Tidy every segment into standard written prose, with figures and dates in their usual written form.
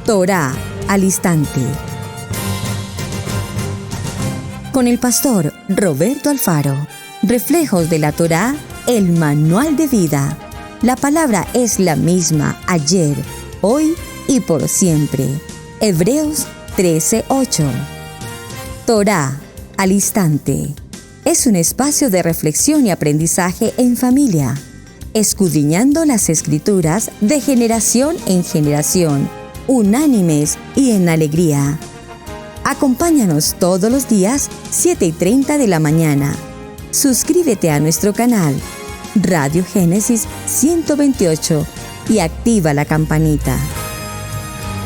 Torá al instante. Con el pastor Roberto Alfaro. Reflejos de la Torá, el manual de vida. La palabra es la misma ayer, hoy y por siempre. Hebreos 13:8. Torá al instante. Es un espacio de reflexión y aprendizaje en familia, escudriñando las Escrituras de generación en generación, unánimes y en alegría. Acompáñanos todos los días, 7:30 de la mañana. Suscríbete a nuestro canal, Radio Génesis 128, y activa la campanita.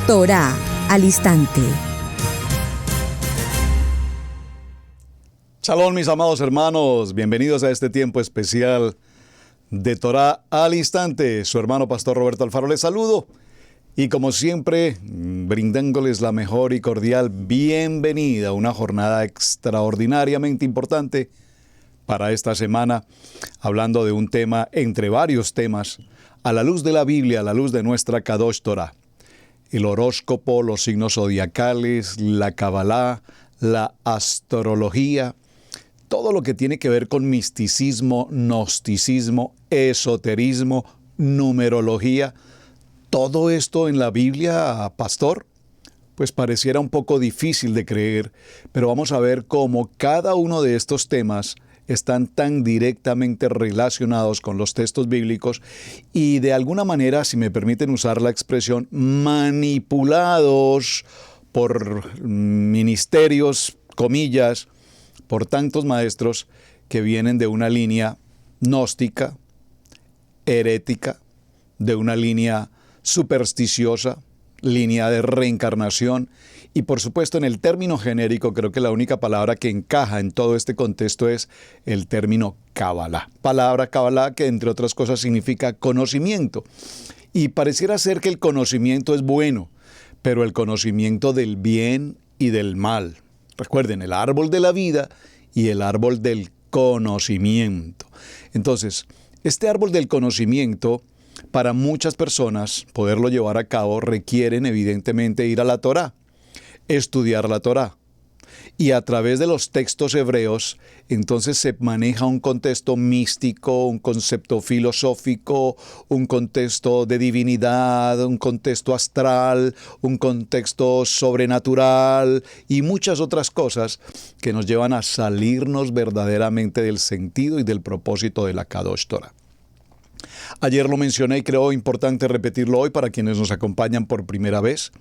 Torá al instante. Shalom, mis amados hermanos, bienvenidos a este tiempo especial de Torá al instante. Su hermano pastor Roberto Alfaro les saludo y como siempre brindándoles la mejor y cordial bienvenida a una jornada extraordinariamente importante para esta semana, hablando de un tema entre varios temas a la luz de la Biblia, a la luz de nuestra Kadosh Torah. El horóscopo, los signos zodiacales, la Kabbalah, la astrología, todo lo que tiene que ver con misticismo, gnosticismo, esoterismo, numerología, todo esto en la Biblia, pastor, pues pareciera un poco difícil de creer, pero vamos a ver cómo cada uno de estos temas están tan directamente relacionados con los textos bíblicos y de alguna manera, si me permiten usar la expresión, manipulados por ministerios, comillas, por tantos maestros que vienen de una línea gnóstica, herética, de una línea supersticiosa, línea de reencarnación, y por supuesto en el término genérico creo que la única palabra que encaja en todo este contexto es el término Kabbalah. Palabra Kabbalah que entre otras cosas significa conocimiento. Y pareciera ser que el conocimiento es bueno, pero el conocimiento del bien y del mal. Recuerden, el árbol de la vida y el árbol del conocimiento. Entonces, este árbol del conocimiento, para muchas personas, poderlo llevar a cabo, requieren evidentemente ir a la Torá, estudiar la Torá. Y a través de los textos hebreos, entonces se maneja un contexto místico, un concepto filosófico, un contexto de divinidad, un contexto astral, un contexto sobrenatural y muchas otras cosas que nos llevan a salirnos verdaderamente del sentido y del propósito de la Kadosh Torah. Ayer lo mencioné y creo importante repetirlo hoy para quienes nos acompañan por primera vez.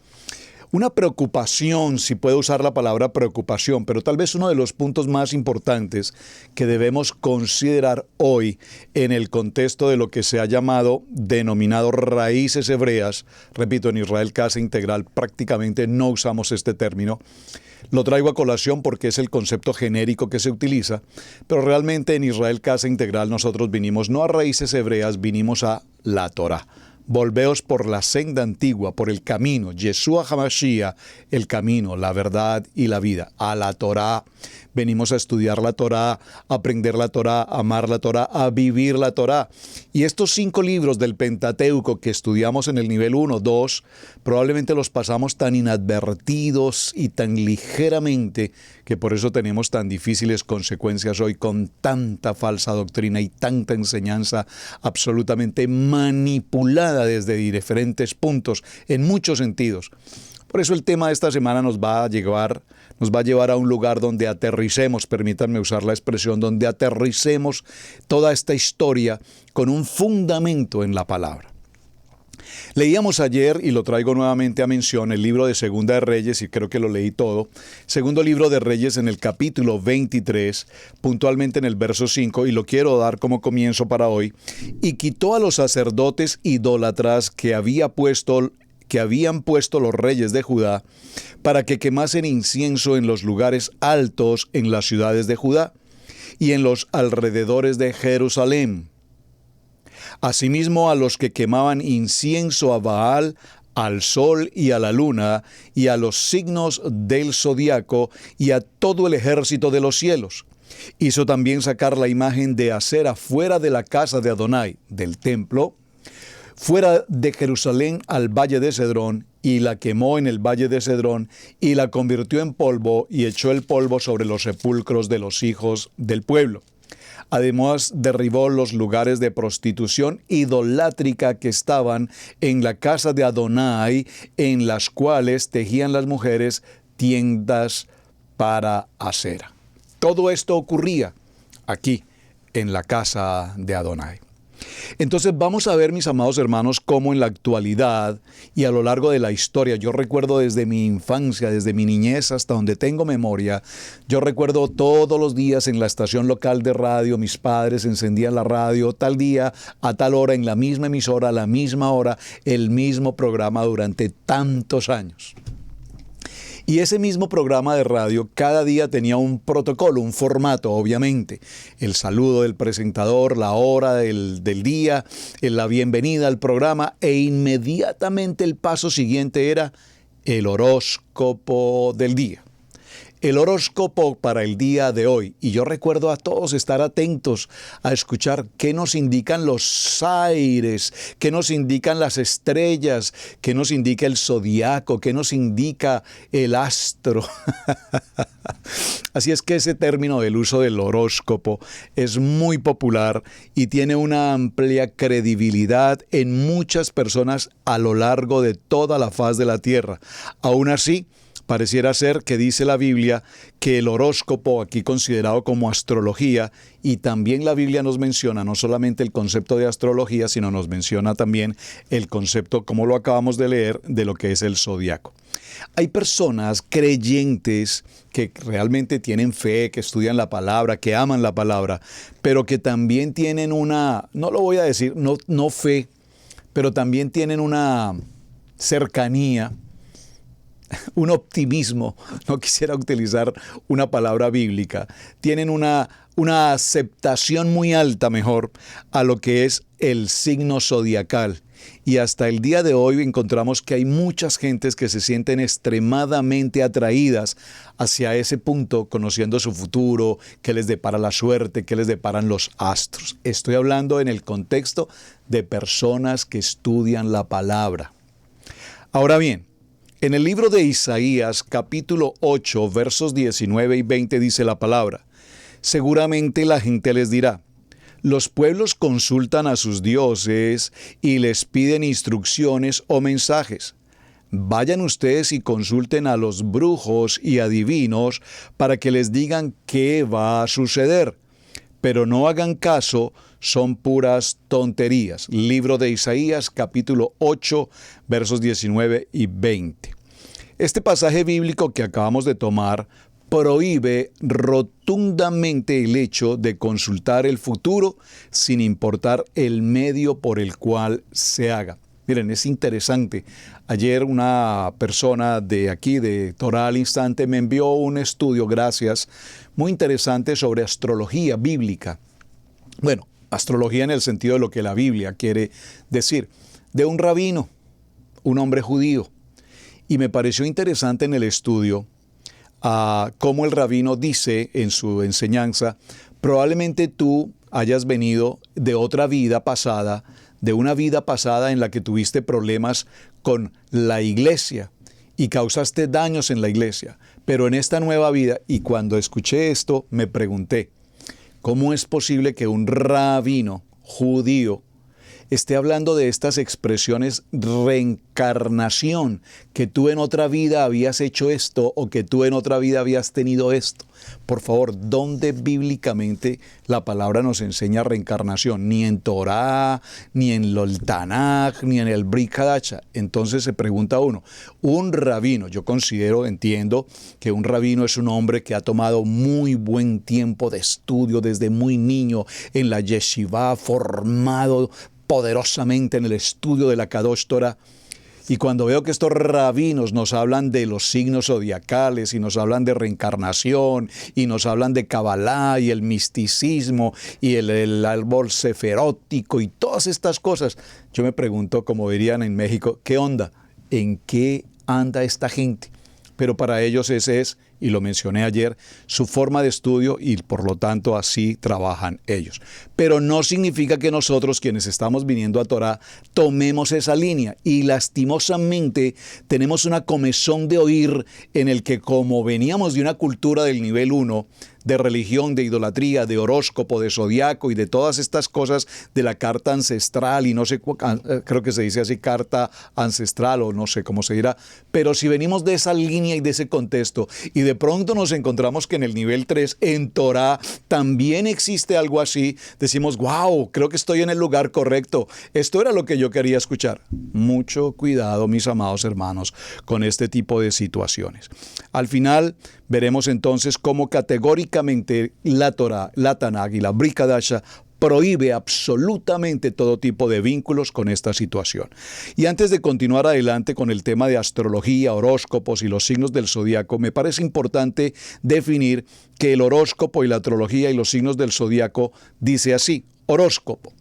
Una preocupación, si puedo usar la palabra preocupación, pero tal vez uno de los puntos más importantes que debemos considerar hoy en el contexto de lo que se ha denominado raíces hebreas. Repito, en Israel Casa Integral prácticamente no usamos este término. Lo traigo a colación porque es el concepto genérico que se utiliza, pero realmente en Israel Casa Integral nosotros vinimos no a raíces hebreas, vinimos a la Torá. Volveos por la senda antigua, por el camino, Yeshua HaMashiach, el camino, la verdad y la vida, a la Torá. Venimos a estudiar la Torá, a aprender la Torá, a amar la Torá, a vivir la Torá. Y estos 5 libros del Pentateuco que estudiamos en el nivel 1, 2, probablemente los pasamos tan inadvertidos y tan ligeramente que por eso tenemos tan difíciles consecuencias hoy con tanta falsa doctrina y tanta enseñanza absolutamente manipulada desde diferentes puntos, en muchos sentidos. Por eso el tema de esta semana nos va a llevar a un lugar donde aterricemos, permítanme usar la expresión, donde aterricemos toda esta historia con un fundamento en la palabra. Leíamos ayer, y lo traigo nuevamente a mención, el libro de Segunda de Reyes, y creo que lo leí todo. Segundo libro de Reyes en el capítulo 23, puntualmente en el verso 5, y lo quiero dar como comienzo para hoy. Y quitó a los sacerdotes idólatras que habían puesto los reyes de Judá para que quemasen incienso en los lugares altos en las ciudades de Judá y en los alrededores de Jerusalén. Asimismo a los que quemaban incienso a Baal, al sol y a la luna, y a los signos del zodiaco, y a todo el ejército de los cielos. Hizo también sacar la imagen de Acera fuera de la casa de Adonai, del templo, fuera de Jerusalén al valle de Cedrón, y la quemó en el valle de Cedrón, y la convirtió en polvo, y echó el polvo sobre los sepulcros de los hijos del pueblo. Además, derribó los lugares de prostitución idolátrica que estaban en la casa de Adonai, en las cuales tejían las mujeres tiendas para acera. Todo esto ocurría aquí, en la casa de Adonai. Entonces vamos a ver, mis amados hermanos, cómo en la actualidad y a lo largo de la historia, yo recuerdo desde mi infancia, desde mi niñez hasta donde tengo memoria, yo recuerdo todos los días en la estación local de radio, mis padres encendían la radio tal día, a tal hora, en la misma emisora, a la misma hora, el mismo programa durante tantos años. Y ese mismo programa de radio cada día tenía un protocolo, un formato, obviamente. El saludo del presentador, la hora del día, la bienvenida al programa, e inmediatamente el paso siguiente era el horóscopo del día. El horóscopo para el día de hoy. Y yo recuerdo a todos estar atentos a escuchar qué nos indican los aires, qué nos indican las estrellas, qué nos indica el zodiaco, qué nos indica el astro. Así es que ese término del uso del horóscopo es muy popular y tiene una amplia credibilidad en muchas personas a lo largo de toda la faz de la tierra. Aún así, pareciera ser que dice la Biblia que el horóscopo, aquí considerado como astrología, y también la Biblia nos menciona no solamente el concepto de astrología, sino nos menciona también el concepto, como lo acabamos de leer, de lo que es el zodiaco. Hay personas creyentes que realmente tienen fe, que estudian la palabra, que aman la palabra, pero que también tienen una, no lo voy a decir, no fe, pero también tienen una cercanía, un optimismo, no quisiera utilizar una palabra bíblica, tienen una aceptación muy alta, mejor, a lo que es el signo zodiacal. Y hasta el día de hoy encontramos que hay muchas gentes que se sienten extremadamente atraídas hacia ese punto, conociendo su futuro, qué les depara la suerte, qué les deparan los astros. Estoy hablando en el contexto de personas que estudian la palabra. Ahora bien, en el libro de Isaías, capítulo 8, versos 19 y 20, dice la palabra: seguramente la gente les dirá, los pueblos consultan a sus dioses y les piden instrucciones o mensajes. Vayan ustedes y consulten a los brujos y adivinos para que les digan qué va a suceder. Pero no hagan caso, son puras tonterías. Libro de Isaías, capítulo 8, versos 19 y 20. Este pasaje bíblico que acabamos de tomar prohíbe rotundamente el hecho de consultar el futuro sin importar el medio por el cual se haga. Miren, es interesante. Ayer una persona de aquí, de Torah al Instante, me envió un estudio, gracias, muy interesante sobre astrología bíblica. Bueno, astrología en el sentido de lo que la Biblia quiere decir, de un rabino, un hombre judío. Y me pareció interesante en el estudio cómo el rabino dice en su enseñanza, probablemente tú hayas venido de otra vida pasada, de una vida pasada en la que tuviste problemas con la iglesia y causaste daños en la iglesia. Pero en esta nueva vida, y cuando escuché esto, me pregunté, ¿cómo es posible que un rabino judío esté hablando de estas expresiones reencarnación, que tú en otra vida habías hecho esto o que tú en otra vida habías tenido esto? Por favor, ¿dónde bíblicamente la palabra nos enseña reencarnación? Ni en Torah, ni en el Tanaj, ni en el Brit Hadasha. Entonces se pregunta uno, un rabino, yo entiendo que un rabino es un hombre que ha tomado muy buen tiempo de estudio desde muy niño en la yeshiva, formado poderosamente en el estudio de la Kadosh Torah. Y cuando veo que estos rabinos nos hablan de los signos zodiacales y nos hablan de reencarnación y nos hablan de Kabbalah y el misticismo y el árbol seferótico y todas estas cosas, yo me pregunto, como dirían en México, ¿qué onda? ¿En qué anda esta gente? Pero para ellos ese es y lo mencioné ayer, su forma de estudio y por lo tanto así trabajan ellos. Pero no significa que nosotros, quienes estamos viniendo a Torá, tomemos esa línea y lastimosamente tenemos una comezón de oír en el que, como veníamos de una cultura del nivel 1, de religión, de idolatría, de horóscopo, de zodiaco y de todas estas cosas de la carta ancestral y no sé, creo que se dice así, carta ancestral o no sé cómo se dirá, pero si venimos de esa línea y de ese contexto y de pronto nos encontramos que en el nivel 3, en Torá, también existe algo así, decimos, wow, creo que estoy en el lugar correcto, esto era lo que yo quería escuchar. Mucho cuidado, mis amados hermanos, con este tipo de situaciones. Al final, veremos entonces cómo categóricamente la Torá, la Tanaj y la Brit Hadasha prohíbe absolutamente todo tipo de vínculos con esta situación. Y antes de continuar adelante con el tema de astrología, horóscopos y los signos del zodiaco, me parece importante definir que el horóscopo y la astrología y los signos del zodiaco dice así: horóscopo,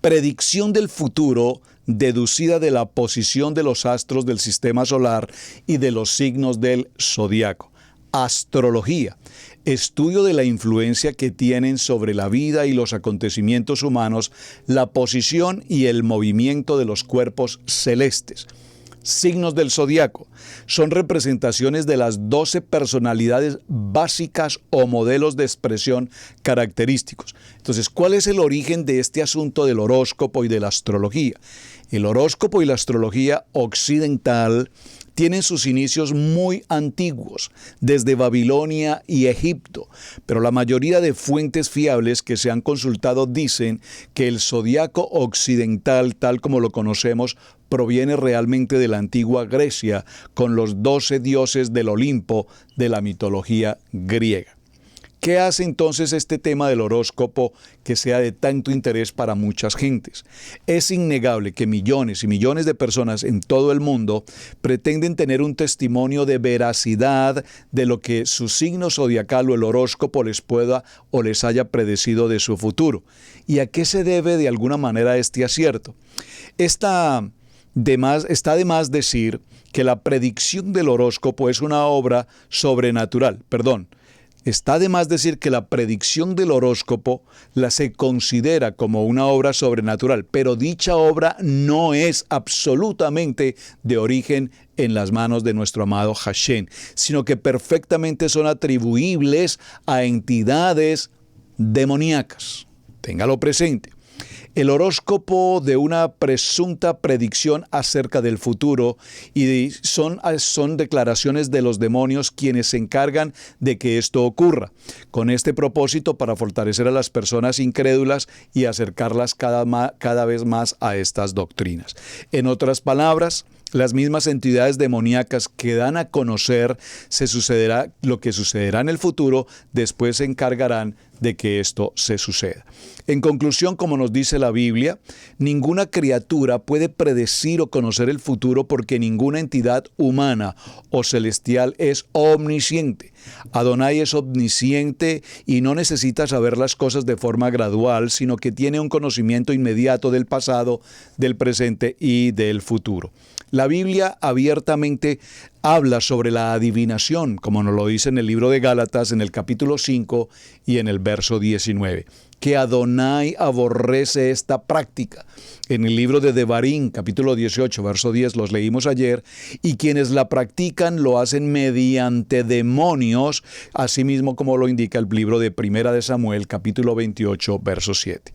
predicción del futuro deducida de la posición de los astros del sistema solar y de los signos del zodiaco. Astrología, estudio de la influencia que tienen sobre la vida y los acontecimientos humanos, la posición y el movimiento de los cuerpos celestes. Signos del zodiaco son representaciones de las 12 personalidades básicas o modelos de expresión característicos. Entonces, ¿cuál es el origen de este asunto del horóscopo y de la astrología? El horóscopo y la astrología occidental tienen sus inicios muy antiguos, desde Babilonia y Egipto, pero la mayoría de fuentes fiables que se han consultado dicen que el zodiaco occidental, tal como lo conocemos, proviene realmente de la antigua Grecia, con los 12 dioses del Olimpo de la mitología griega. ¿Qué hace entonces este tema del horóscopo que sea de tanto interés para muchas gentes? Es innegable que millones y millones de personas en todo el mundo pretenden tener un testimonio de veracidad de lo que su signo zodiacal o el horóscopo les pueda o les haya predecido de su futuro. ¿Y a qué se debe de alguna manera este acierto? Está de más decir que la predicción del horóscopo es una obra sobrenatural, Está de más decir que la predicción del horóscopo se considera como una obra sobrenatural, pero dicha obra no es absolutamente de origen en las manos de nuestro amado Hashem, sino que perfectamente son atribuibles a entidades demoníacas. Téngalo presente. El horóscopo de una presunta predicción acerca del futuro y son declaraciones de los demonios quienes se encargan de que esto ocurra, con este propósito para fortalecer a las personas incrédulas y acercarlas cada vez más a estas doctrinas. En otras palabras, las mismas entidades demoníacas que dan a conocer lo que sucederá en el futuro, después se encargarán de que esto se suceda. En conclusión, como nos dice la Biblia, ninguna criatura puede predecir o conocer el futuro porque ninguna entidad humana o celestial es omnisciente. Adonai es omnisciente y no necesita saber las cosas de forma gradual, sino que tiene un conocimiento inmediato del pasado, del presente y del futuro. La Biblia abiertamente habla sobre la adivinación, como nos lo dice en el libro de Gálatas, en el capítulo 5 y en el verso 19, que Adonai aborrece esta práctica. En el libro de Devarim, capítulo 18, verso 10, los leímos ayer, y quienes la practican lo hacen mediante demonios, asimismo como lo indica el libro de Primera de Samuel, capítulo 28, verso 7.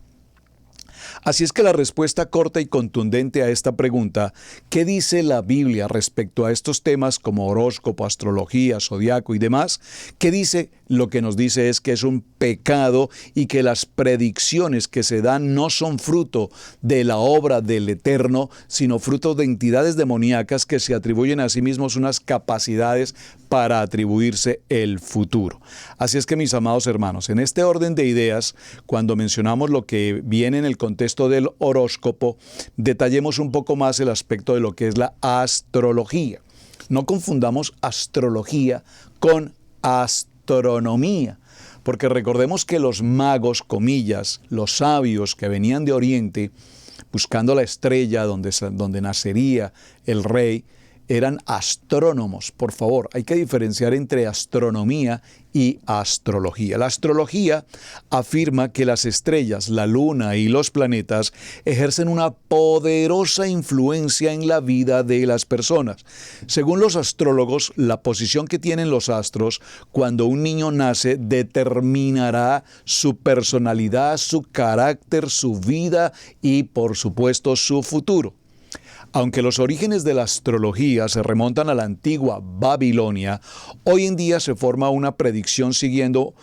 Así es que la respuesta corta y contundente a esta pregunta, ¿qué dice la Biblia respecto a estos temas como horóscopo, astrología, zodiaco y demás? ¿Qué dice? Lo que nos dice es que es un pecado y que las predicciones que se dan no son fruto de la obra del Eterno, sino fruto de entidades demoníacas que se atribuyen a sí mismos unas capacidades para atribuirse el futuro. Así es que, mis amados hermanos, en este orden de ideas, cuando mencionamos lo que viene en el contexto del horóscopo, detallemos un poco más el aspecto de lo que es la astrología. No confundamos astrología con astronomía, porque recordemos que los magos, comillas, los sabios que venían de Oriente, buscando la estrella donde nacería el rey, eran astrónomos. Por favor, hay que diferenciar entre astronomía y astrología. La astrología afirma que las estrellas, la luna y los planetas ejercen una poderosa influencia en la vida de las personas. Según los astrólogos, la posición que tienen los astros cuando un niño nace determinará su personalidad, su carácter, su vida y, por supuesto, su futuro. Aunque los orígenes de la astrología se remontan a la antigua Babilonia, hoy en día se forma una predicción siguiendo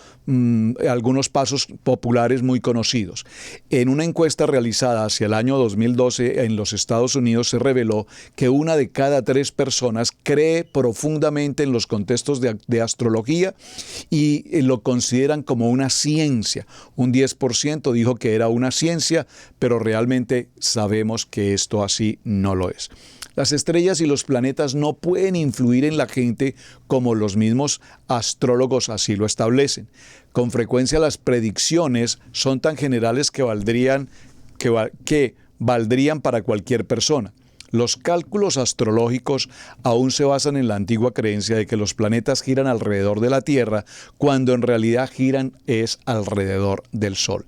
algunos pasos populares muy conocidos. En una encuesta realizada hacia el año 2012 en los Estados Unidos se reveló que 1 de cada 3 personas cree profundamente en los contextos de astrología y lo consideran como una ciencia. Un 10% dijo que era una ciencia, pero realmente sabemos que esto así no lo es. Las estrellas y los planetas no pueden influir en la gente como los mismos astrólogos así lo establecen. Con frecuencia las predicciones son tan generales que valdrían para cualquier persona. Los cálculos astrológicos aún se basan en la antigua creencia de que los planetas giran alrededor de la Tierra, cuando en realidad giran es alrededor del Sol.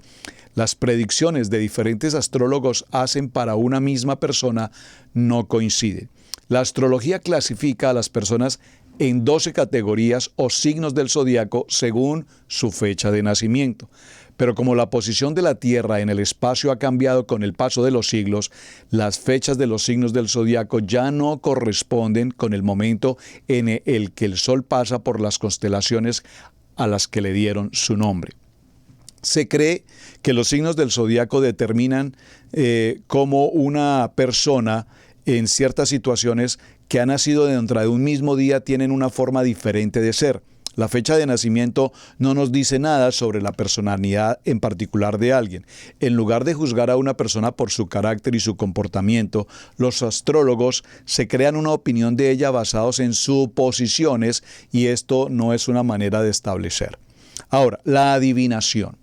Las predicciones de diferentes astrólogos hacen para una misma persona no coinciden. La astrología clasifica a las personas en 12 categorías o signos del zodiaco según su fecha de nacimiento. Pero como la posición de la Tierra en el espacio ha cambiado con el paso de los siglos, las fechas de los signos del zodiaco ya no corresponden con el momento en el que el Sol pasa por las constelaciones a las que le dieron su nombre. Se cree que los signos del zodiaco determinan cómo una persona en ciertas situaciones que ha nacido dentro de un mismo día tienen una forma diferente de ser. La fecha de nacimiento no nos dice nada sobre la personalidad en particular de alguien. En lugar de juzgar a una persona por su carácter y su comportamiento, los astrólogos se crean una opinión de ella basados en suposiciones, y esto no es una manera de establecer. Ahora, la adivinación.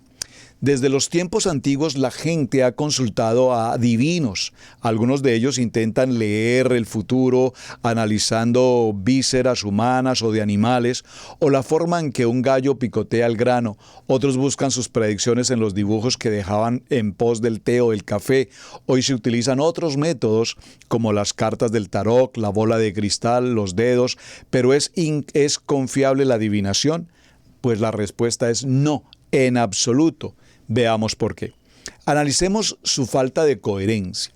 Desde los tiempos antiguos la gente ha consultado a adivinos. Algunos de ellos intentan leer el futuro analizando vísceras humanas o de animales, o la forma en que un gallo picotea el grano. Otros buscan sus predicciones en los dibujos que dejaban en pos del té o el café. Hoy se utilizan otros métodos como las cartas del tarot, la bola de cristal, los dedos. Pero ¿es confiable la adivinación? Pues la respuesta es no, en absoluto. Veamos por qué. Analicemos su falta de coherencia.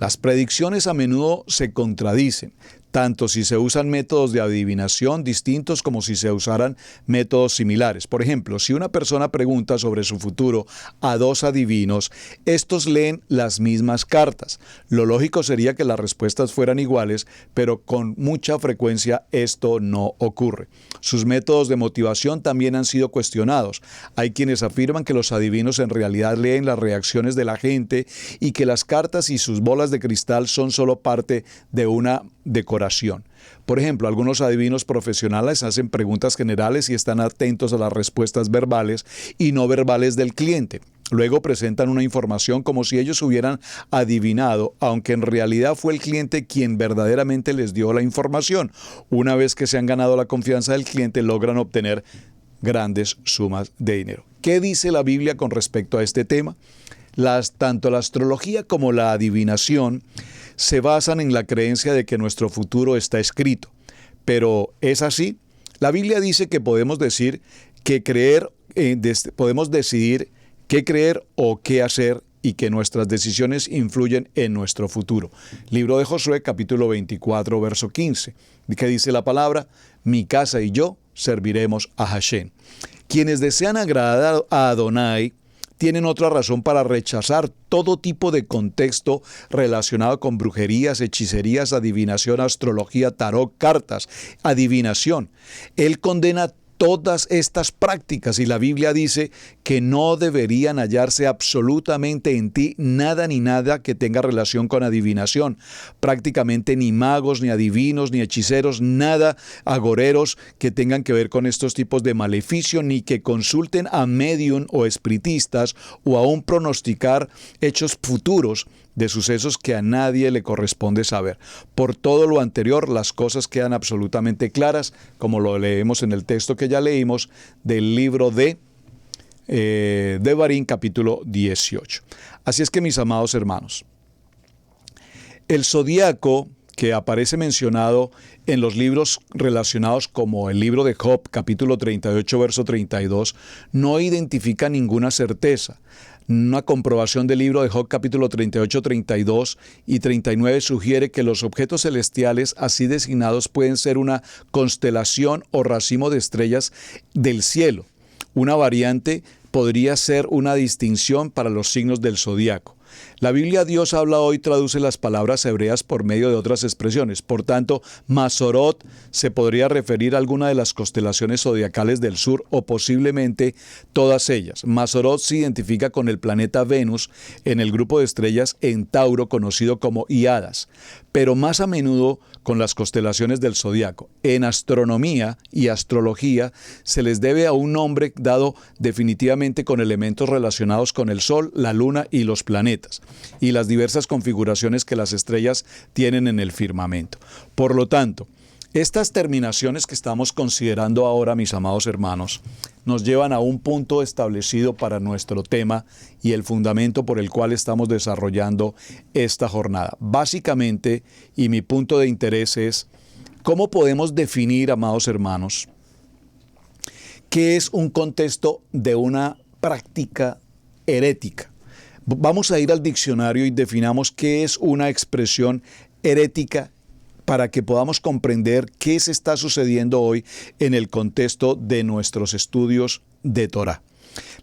Las predicciones a menudo se contradicen, tanto si se usan métodos de adivinación distintos como si se usaran métodos similares. Por ejemplo, si una persona pregunta sobre su futuro a 2 adivinos, estos leen las mismas cartas. Lo lógico sería que las respuestas fueran iguales, pero con mucha frecuencia esto no ocurre. Sus métodos de motivación también han sido cuestionados. Hay quienes afirman que los adivinos en realidad leen las reacciones de la gente y que las cartas y sus bolas de cristal son solo parte de una decoración. Por ejemplo, algunos adivinos profesionales hacen preguntas generales y están atentos a las respuestas verbales y no verbales del cliente. Luego presentan una información como si ellos hubieran adivinado, aunque en realidad fue el cliente quien verdaderamente les dio la información. Una vez que se han ganado la confianza del cliente, logran obtener grandes sumas de dinero. ¿Qué dice la Biblia con respecto a este tema? Tanto la astrología como la adivinación se basan en la creencia de que nuestro futuro está escrito. Pero ¿es así? La Biblia dice que podemos decidir qué creer o qué hacer, y que nuestras decisiones influyen en nuestro futuro. Libro de Josué, capítulo 24, verso 15, que dice la palabra: mi casa y yo serviremos a Hashem. Quienes desean agradar a Adonai tienen otra razón para rechazar todo tipo de contexto relacionado con brujerías, hechicerías, adivinación, astrología, tarot, cartas, adivinación. Él condena todas estas prácticas, y la Biblia dice que no deberían hallarse absolutamente en ti nada ni nada que tenga relación con adivinación. Prácticamente ni magos, ni adivinos, ni hechiceros, nada agoreros que tengan que ver con estos tipos de maleficio, ni que consulten a medium o espiritistas o aún pronosticar hechos futuros. de sucesos que a nadie le corresponde saber. Por todo lo anterior, las cosas quedan absolutamente claras, como lo leemos en el texto que ya leímos del libro de Devarim, capítulo 18. Así es que, mis amados hermanos, el zodíaco que aparece mencionado en los libros relacionados como el libro de Job, capítulo 38, verso 32, no identifica ninguna certeza. Una comprobación del libro de Job, capítulo 38, 32 y 39 sugiere que los objetos celestiales así designados pueden ser una constelación o racimo de estrellas del cielo. Una variante podría ser una distinción para los signos del zodíaco. La Biblia Dios habla hoy traduce las palabras hebreas por medio de otras expresiones. Por tanto, Mazorot se podría referir a alguna de las constelaciones zodiacales del sur o posiblemente todas ellas. Mazorot se identifica con el planeta Venus en el grupo de estrellas en Tauro conocido como Híadas, pero más a menudo con las constelaciones del zodiaco. En astronomía y astrología se les debe a un nombre dado definitivamente con elementos relacionados con el Sol, la Luna y los planetas, y las diversas configuraciones que las estrellas tienen en el firmamento. Por lo tanto, estas terminaciones que estamos considerando ahora, mis amados hermanos, nos llevan a un punto establecido para nuestro tema y el fundamento por el cual estamos desarrollando esta jornada. Básicamente, y mi punto de interés es, ¿cómo podemos definir, amados hermanos, qué es un contexto de una práctica herética? Vamos a ir al diccionario y definamos qué es una expresión herética para que podamos comprender qué se está sucediendo hoy en el contexto de nuestros estudios de Torá.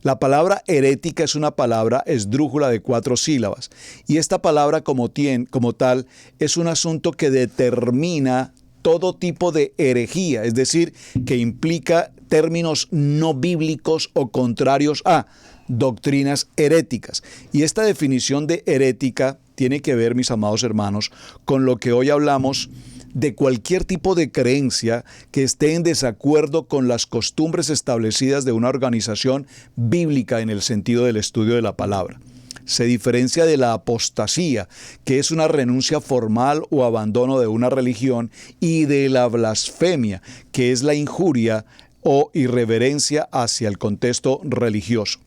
La palabra herética es una palabra esdrújula de 4 sílabas y esta palabra como tal es un asunto que determina todo tipo de herejía, es decir, que implica términos no bíblicos o contrarios a doctrinas heréticas. Y esta definición de herética tiene que ver, mis amados hermanos, con lo que hoy hablamos de cualquier tipo de creencia que esté en desacuerdo con las costumbres establecidas de una organización bíblica en el sentido del estudio de la palabra. Se diferencia de la apostasía, que es una renuncia formal o abandono de una religión, y de la blasfemia, que es la injuria o irreverencia hacia el contexto religioso.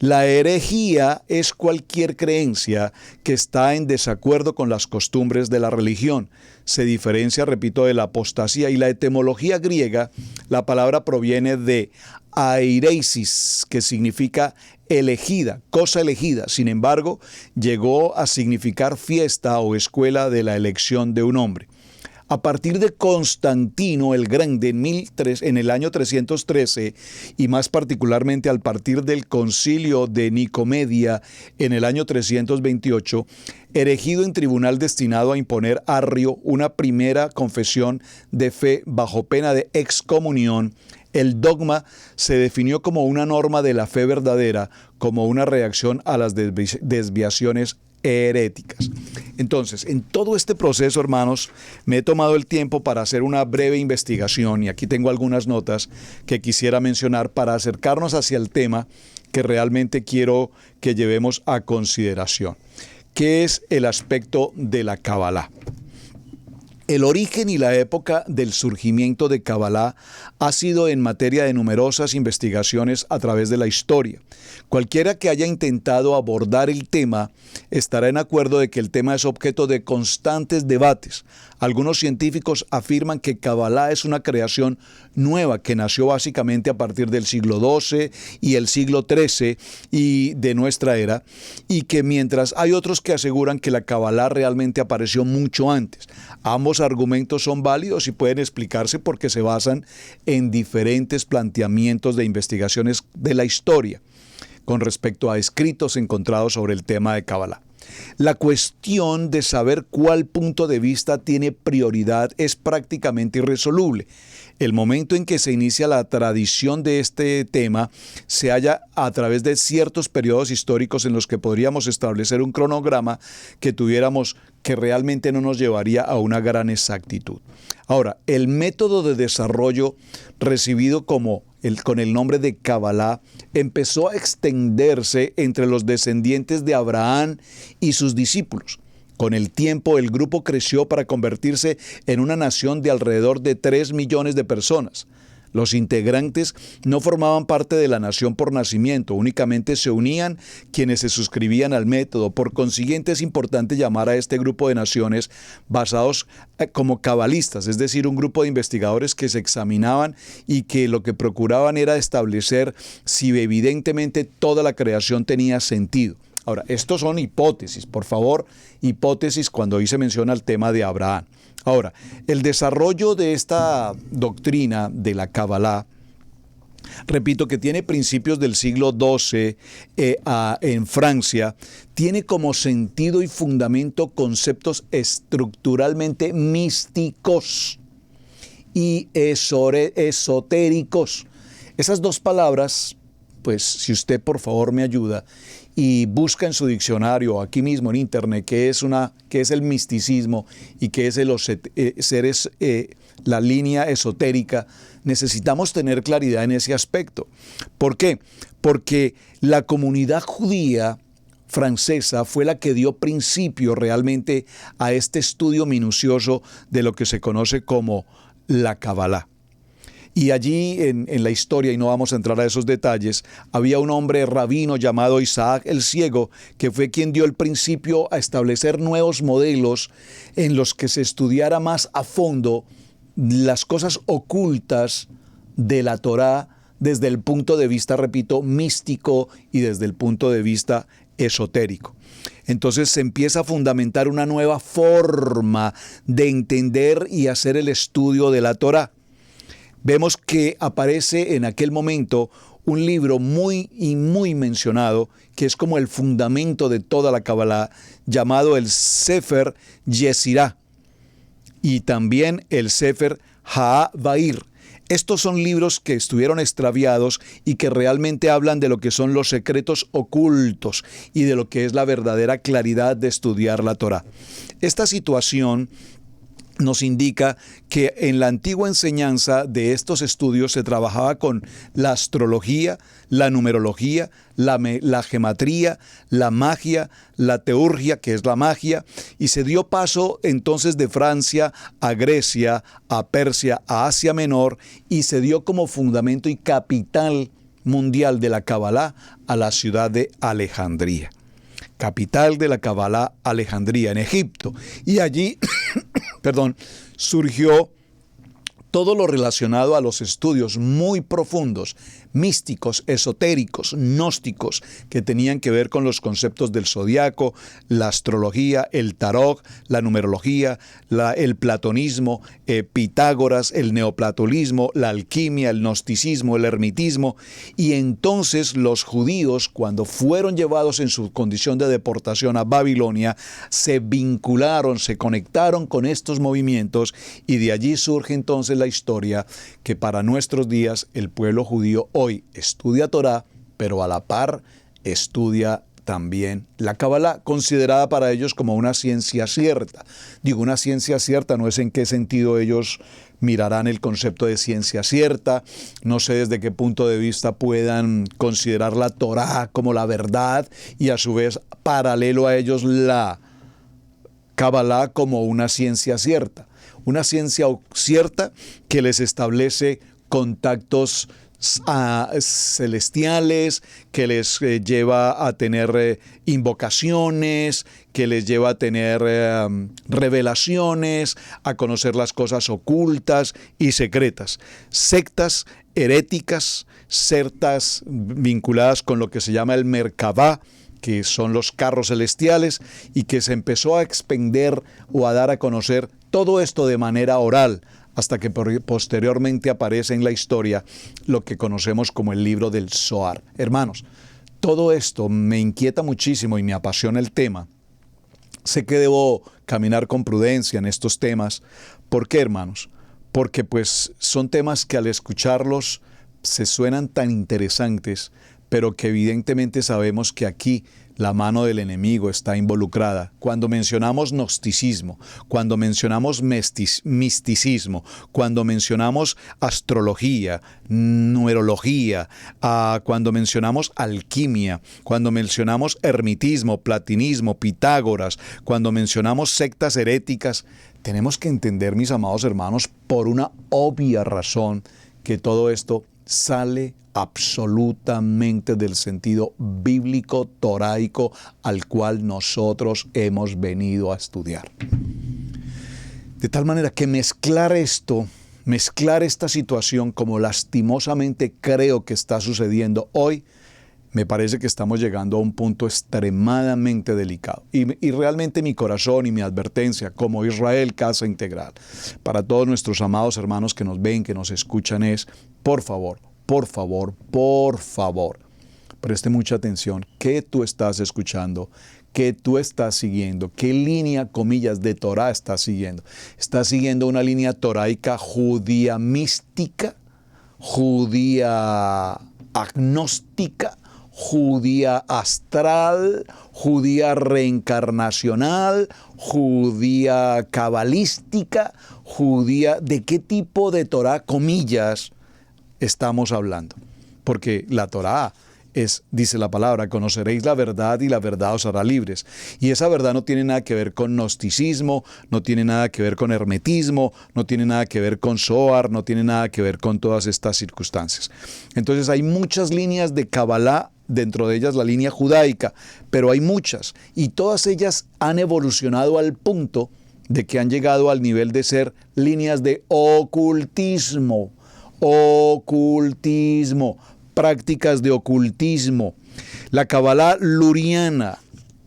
La herejía es cualquier creencia que está en desacuerdo con las costumbres de la religión. Se diferencia, repito, de la apostasía, y la etimología griega, la palabra proviene de aireisis, que significa elegida, cosa elegida. Sin embargo, llegó a significar fiesta o escuela de la elección de un hombre. A partir de Constantino el Grande en el año 313 y más particularmente al partir del concilio de Nicomedia en el año 328, erigido en tribunal destinado a imponer Arrio una primera confesión de fe bajo pena de excomunión, el dogma se definió como una norma de la fe verdadera, como una reacción a las desviaciones heréticas. Entonces, en todo este proceso, hermanos, me he tomado el tiempo para hacer una breve investigación y aquí tengo algunas notas que quisiera mencionar para acercarnos hacia el tema que realmente quiero que llevemos a consideración. ¿Qué es el aspecto de la Kabbalah? El origen y la época del surgimiento de Kabbalah ha sido en materia de numerosas investigaciones a través de la historia. Cualquiera que haya intentado abordar el tema estará en acuerdo de que el tema es objeto de constantes debates. Algunos científicos afirman que Kabbalah es una creación nueva que nació básicamente a partir del siglo XII y el siglo XIII y de nuestra era, y que mientras hay otros que aseguran que la Kabbalah realmente apareció mucho antes. Ambos argumentos son válidos y pueden explicarse porque se basan en diferentes planteamientos de investigaciones de la historia con respecto a escritos encontrados sobre el tema de Kabbalah. La cuestión de saber cuál punto de vista tiene prioridad es prácticamente irresoluble. El momento en que se inicia la tradición de este tema se halla a través de ciertos periodos históricos en los que podríamos establecer un cronograma que realmente no nos llevaría a una gran exactitud. Ahora, el método de desarrollo recibido como con el nombre de Kabbalah, empezó a extenderse entre los descendientes de Abraham y sus discípulos. Con el tiempo, el grupo creció para convertirse en una nación de alrededor de 3 millones de personas. Los integrantes no formaban parte de la nación por nacimiento, únicamente se unían quienes se suscribían al método. Por consiguiente, es importante llamar a este grupo de naciones basados como cabalistas, es decir, un grupo de investigadores que se examinaban y que lo que procuraban era establecer si evidentemente toda la creación tenía sentido. Ahora, estos son hipótesis, por favor, hipótesis cuando hoy se menciona el tema de Abraham. Ahora, el desarrollo de esta doctrina de la Kabbalah, repito que tiene principios del siglo XII en Francia, tiene como sentido y fundamento conceptos estructuralmente místicos y esotéricos. Esas dos palabras, pues si usted por favor me ayuda y busca en su diccionario, aquí mismo en internet, qué es el misticismo y qué es la línea esotérica, necesitamos tener claridad en ese aspecto. ¿Por qué? Porque la comunidad judía francesa fue la que dio principio realmente a este estudio minucioso de lo que se conoce como la Kabbalah. Y allí en la historia, y no vamos a entrar a esos detalles, había un hombre rabino llamado Isaac el Ciego, que fue quien dio el principio a establecer nuevos modelos en los que se estudiara más a fondo las cosas ocultas de la Torá desde el punto de vista, repito, místico y desde el punto de vista esotérico. Entonces se empieza a fundamentar una nueva forma de entender y hacer el estudio de la Torá. Vemos que aparece en aquel momento un libro muy mencionado, que es como el fundamento de toda la Kabbalah, llamado el Sefer Yesirá, y también el Sefer HaVair. Estos son libros que estuvieron extraviados y que realmente hablan de lo que son los secretos ocultos y de lo que es la verdadera claridad de estudiar la Torá. Esta situación nos indica que en la antigua enseñanza de estos estudios se trabajaba con la astrología, la numerología, la gematría, la magia, la teurgia, que es la magia, y se dio paso entonces de Francia a Grecia, a Persia, a Asia Menor, y se dio como fundamento y capital mundial de la Kabbalah a la ciudad de Alejandría. Capital de la Kabbalah, Alejandría, en Egipto. Y allí, surgió todo lo relacionado a los estudios muy profundos, místicos, esotéricos, gnósticos, que tenían que ver con los conceptos del zodiaco, la astrología, el tarot, la numerología, el platonismo, Pitágoras, el neoplatonismo, la alquimia, el gnosticismo, el ermitismo. Y entonces los judíos, cuando fueron llevados en su condición de deportación a Babilonia, se vincularon, se conectaron con estos movimientos, y de allí surge entonces la historia que para nuestros días el pueblo judío hoy estudia Torá, pero a la par estudia también la Kabbalah, considerada para ellos como una ciencia cierta. Digo, una ciencia cierta, no es en qué sentido ellos mirarán el concepto de ciencia cierta, no sé desde qué punto de vista puedan considerar la Torá como la verdad y a su vez paralelo a ellos la Kabbalah como una ciencia cierta. Una ciencia cierta que les establece contactos celestiales, que les lleva a tener invocaciones, que les lleva a tener revelaciones, a conocer las cosas ocultas y secretas. Sectas heréticas, sectas vinculadas con lo que se llama el Merkabah, que son los carros celestiales, y que se empezó a expender o a dar a conocer todo esto de manera oral, hasta que posteriormente aparece en la historia lo que conocemos como el libro del Zohar. Hermanos, todo esto me inquieta muchísimo y me apasiona el tema. Sé que debo caminar con prudencia en estos temas. ¿Por qué, hermanos? Porque pues son temas que al escucharlos se suenan tan interesantes, pero que evidentemente sabemos que aquí la mano del enemigo está involucrada. Cuando mencionamos gnosticismo, cuando mencionamos misticismo, cuando mencionamos astrología, numerología, cuando mencionamos alquimia, cuando mencionamos ermitismo, platinismo, Pitágoras, cuando mencionamos sectas heréticas, tenemos que entender, mis amados hermanos, por una obvia razón, que todo esto sale absolutamente del sentido bíblico, toraico, al cual nosotros hemos venido a estudiar. De tal manera que mezclar esta situación, como lastimosamente creo que está sucediendo hoy, me parece que estamos llegando a un punto extremadamente delicado. Y realmente mi corazón y mi advertencia como Israel Casa Integral, para todos nuestros amados hermanos que nos ven, que nos escuchan, es, por favor, preste mucha atención. ¿Qué tú estás escuchando? ¿Qué tú estás siguiendo? ¿Qué línea, comillas, de Torah estás siguiendo? ¿Estás siguiendo una línea toraica judía mística, judía agnóstica, judía astral, judía reencarnacional, judía cabalística, judía? ¿De qué tipo de Torah, comillas, estamos hablando? Porque la Torah es, dice la palabra, conoceréis la verdad y la verdad os hará libres. Y esa verdad no tiene nada que ver con gnosticismo, no tiene nada que ver con hermetismo, no tiene nada que ver con Zohar, no tiene nada que ver con todas estas circunstancias. Entonces hay muchas líneas de Kabbalah, dentro de ellas la línea judaica, pero hay muchas, y todas ellas han evolucionado al punto de que han llegado al nivel de ser líneas de ocultismo, prácticas de ocultismo. La Kabbalah luriana,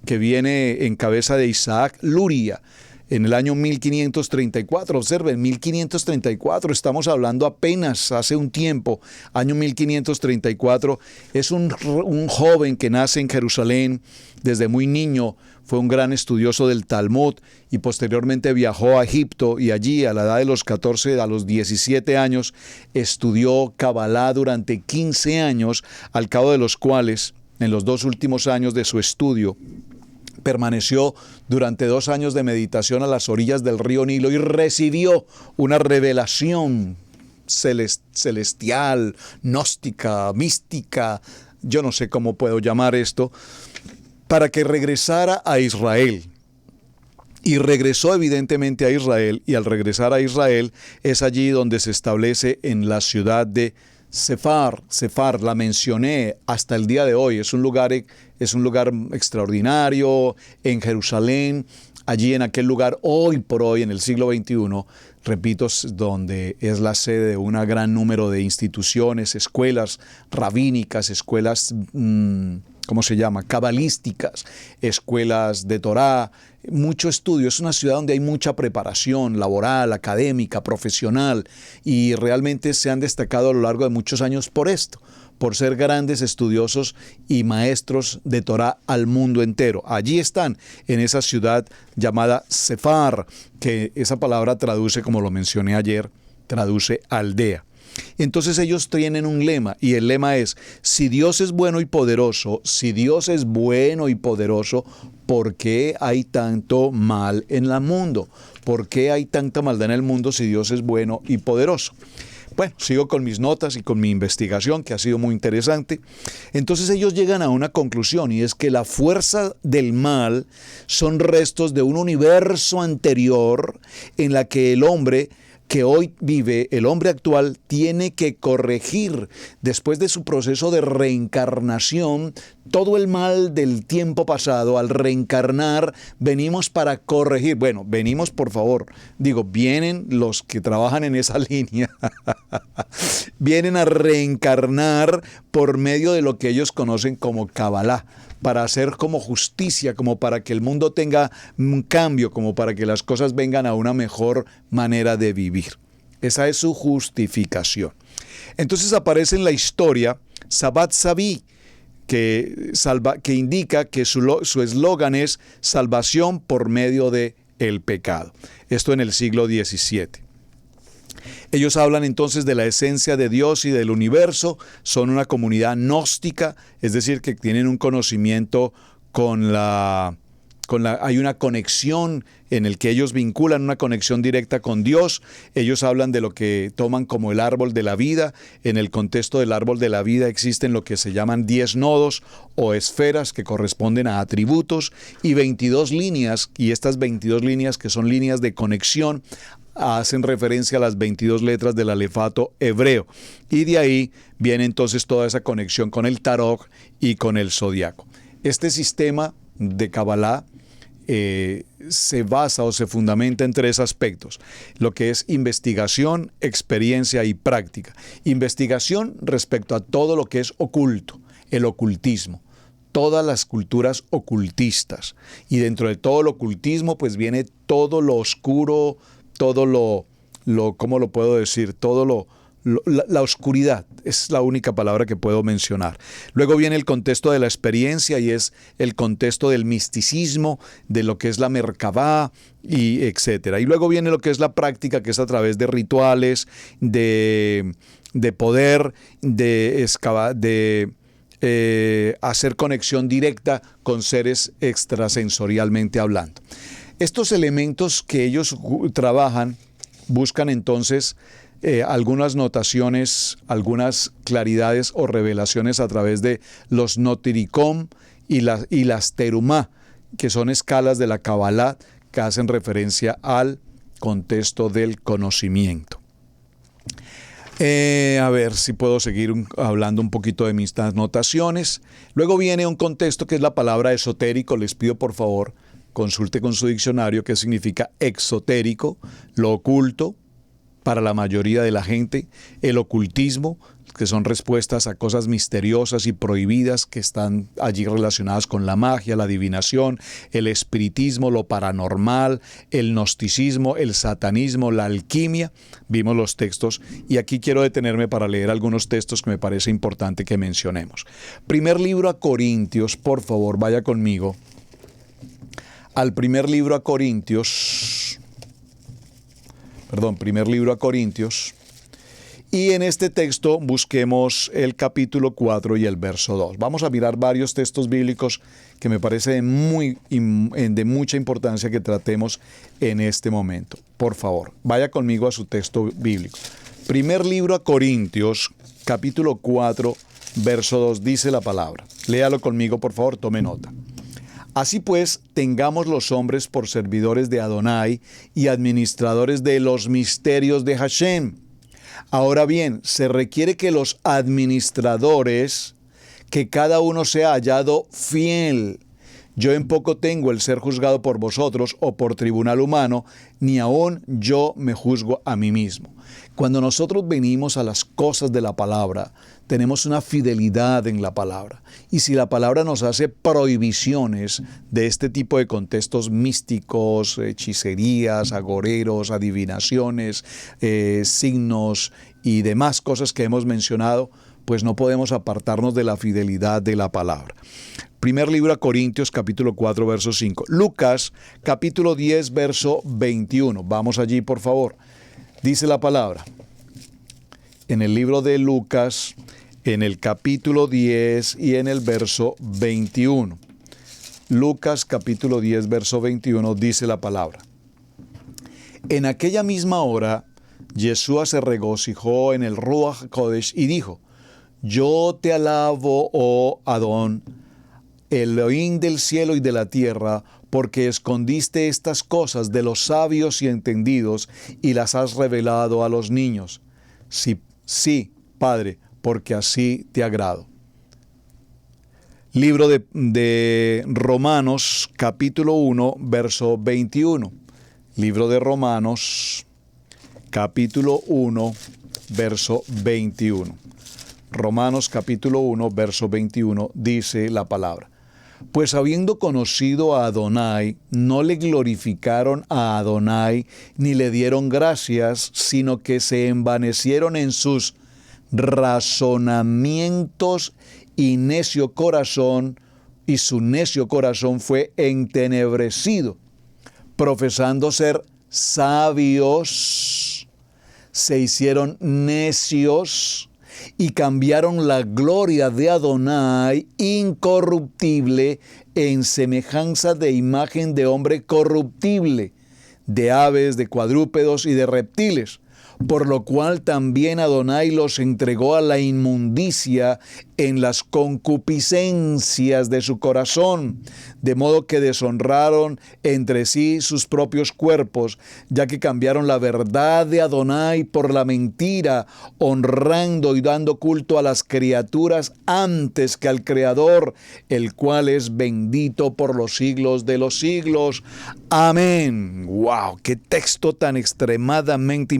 que viene en cabeza de Isaac Luria, en el año 1534, observen, 1534, estamos hablando apenas hace un tiempo, año 1534, es un joven que nace en Jerusalén desde muy niño, fue un gran estudioso del Talmud y posteriormente viajó a Egipto, y allí a la edad de los 14 a los 17 años estudió Kabbalah durante 15 años, al cabo de los cuales, en los 2 últimos años de su estudio, permaneció durante 2 años de meditación a las orillas del río Nilo y recibió una revelación celestial, gnóstica, mística, yo no sé cómo puedo llamar esto, para que regresara a Israel. Y regresó evidentemente a Israel, y al regresar a Israel es allí donde se establece en la ciudad de Sefar, la mencioné hasta el día de hoy, es un lugar extraordinario en Jerusalén, allí en aquel lugar, hoy por hoy, en el siglo XXI, repito, donde es la sede de un gran número de instituciones, escuelas rabínicas, escuelas, ¿cómo se llama?, cabalísticas, escuelas de Torah, mucho estudio. Es una ciudad donde hay mucha preparación laboral, académica, profesional, y realmente se han destacado a lo largo de muchos años por esto, por ser grandes estudiosos y maestros de Torah al mundo entero. Allí están, en esa ciudad llamada Sefar, que esa palabra traduce, como lo mencioné ayer, traduce aldea. Entonces ellos tienen un lema, y el lema es: si Dios es bueno y poderoso, ¿por qué hay tanto mal en el mundo? ¿Por qué hay tanta maldad en el mundo si Dios es bueno y poderoso? Bueno, sigo con mis notas y con mi investigación, que ha sido muy interesante. Entonces ellos llegan a una conclusión, y es que la fuerza del mal son restos de un universo anterior en la que el hombre que hoy vive, el hombre actual, tiene que corregir, después de su proceso de reencarnación, todo el mal del tiempo pasado. Al reencarnar, venimos para corregir. Bueno, venimos, por favor, vienen los que trabajan en esa línea, vienen a reencarnar por medio de lo que ellos conocen como Kabbalah, para hacer como justicia, como para que el mundo tenga un cambio, como para que las cosas vengan a una mejor manera de vivir. Esa es su justificación. Entonces aparece en la historia Sabbat Sabi, que indica que su eslogan es salvación por medio de el pecado. Esto en el siglo XVII. Ellos hablan entonces de la esencia de Dios y del universo, son una comunidad gnóstica, es decir, que tienen un conocimiento hay una conexión en el que ellos vinculan una conexión directa con Dios. Ellos hablan de lo que toman como el árbol de la vida. En el contexto del árbol de la vida existen lo que se llaman 10 nodos o esferas que corresponden a atributos y 22 líneas, y estas 22 líneas, que son líneas de conexión, hacen referencia a las 22 letras del alefato hebreo, y de ahí viene entonces toda esa conexión con el tarot y con el zodiaco. Este sistema de Kabbalah se basa o se fundamenta en 3 aspectos, lo que es investigación, experiencia y práctica. Investigación respecto a todo lo que es oculto, el ocultismo, todas las culturas ocultistas, y dentro de todo el ocultismo pues viene todo lo oscuro, todo ¿cómo lo puedo decir? La oscuridad es la única palabra que puedo mencionar. Luego viene el contexto de la experiencia, y es el contexto del misticismo, de lo que es la Merkabá, y etcétera. Y luego viene lo que es la práctica, que es a través de rituales, de poder, de hacer conexión directa con seres extrasensorialmente hablando. Estos elementos que ellos trabajan buscan entonces algunas notaciones, algunas claridades o revelaciones a través de los notiricom y las terumá, que son escalas de la Kabbalah que hacen referencia al contexto del conocimiento. A ver si puedo seguir hablando un poquito de mis notaciones. Luego viene un contexto que es la palabra esotérico. Les pido por favor consulte con su diccionario qué significa exotérico, lo oculto para la mayoría de la gente, el ocultismo, que son respuestas a cosas misteriosas y prohibidas que están allí relacionadas con la magia, la adivinación, el espiritismo, lo paranormal, el gnosticismo, el satanismo, la alquimia. Vimos los textos y aquí quiero detenerme para leer algunos textos que me parece importante que mencionemos. Primer libro a Corintios, por favor, vaya conmigo al primer libro a Corintios, y en este texto busquemos el capítulo 4 y el verso 2. Vamos a mirar varios textos bíblicos que me parece de mucha importancia que tratemos en este momento. Por favor, vaya conmigo a su texto bíblico. Primer libro a Corintios, capítulo 4, verso 2, dice la palabra. Léalo conmigo, por favor, tome nota. Así pues, tengamos los hombres por servidores de Adonai y administradores de los misterios de Hashem. Ahora bien, se requiere que los administradores, que cada uno sea hallado fiel. Yo en poco tengo el ser juzgado por vosotros o por tribunal humano, ni aún yo me juzgo a mí mismo. Cuando nosotros venimos a las cosas de la palabra, tenemos una fidelidad en la palabra. Y si la palabra nos hace prohibiciones de este tipo de contextos místicos, hechicerías, agoreros, adivinaciones, signos y demás cosas que hemos mencionado, pues no podemos apartarnos de la fidelidad de la palabra. Primer libro a Corintios, capítulo 4, verso 5. Lucas, capítulo 10, verso 21. Vamos allí, por favor. Dice la palabra. En el libro de Lucas, en el capítulo 10 y en el verso 21. Lucas, capítulo 10, verso 21, dice la palabra. En aquella misma hora, Yeshua se regocijó en el Ruach HaKodesh y dijo: Yo te alabo, oh Adón, Elohim del cielo y de la tierra, porque escondiste estas cosas de los sabios y entendidos y las has revelado a los niños. Sí, Padre, porque así te agrado. Libro de Romanos, capítulo 1, verso 21. Libro de Romanos, capítulo 1, verso 21. Romanos, capítulo 1, verso 21, dice la palabra. Pues habiendo conocido a Adonai, no le glorificaron a Adonai, ni le dieron gracias, sino que se envanecieron en sus razonamientos y necio corazón, y su necio corazón fue entenebrecido. Profesando ser sabios, se hicieron necios y cambiaron la gloria de Adonai incorruptible en semejanza de imagen de hombre corruptible, de aves, de cuadrúpedos y de reptiles, por lo cual también Adonai los entregó a la inmundicia en las concupiscencias de su corazón, de modo que deshonraron entre sí sus propios cuerpos, ya que cambiaron la verdad de Adonai por la mentira, honrando y dando culto a las criaturas antes que al Creador, el cual es bendito por los siglos de los siglos. Amén. ¡Wow! ¡Qué texto tan extremadamente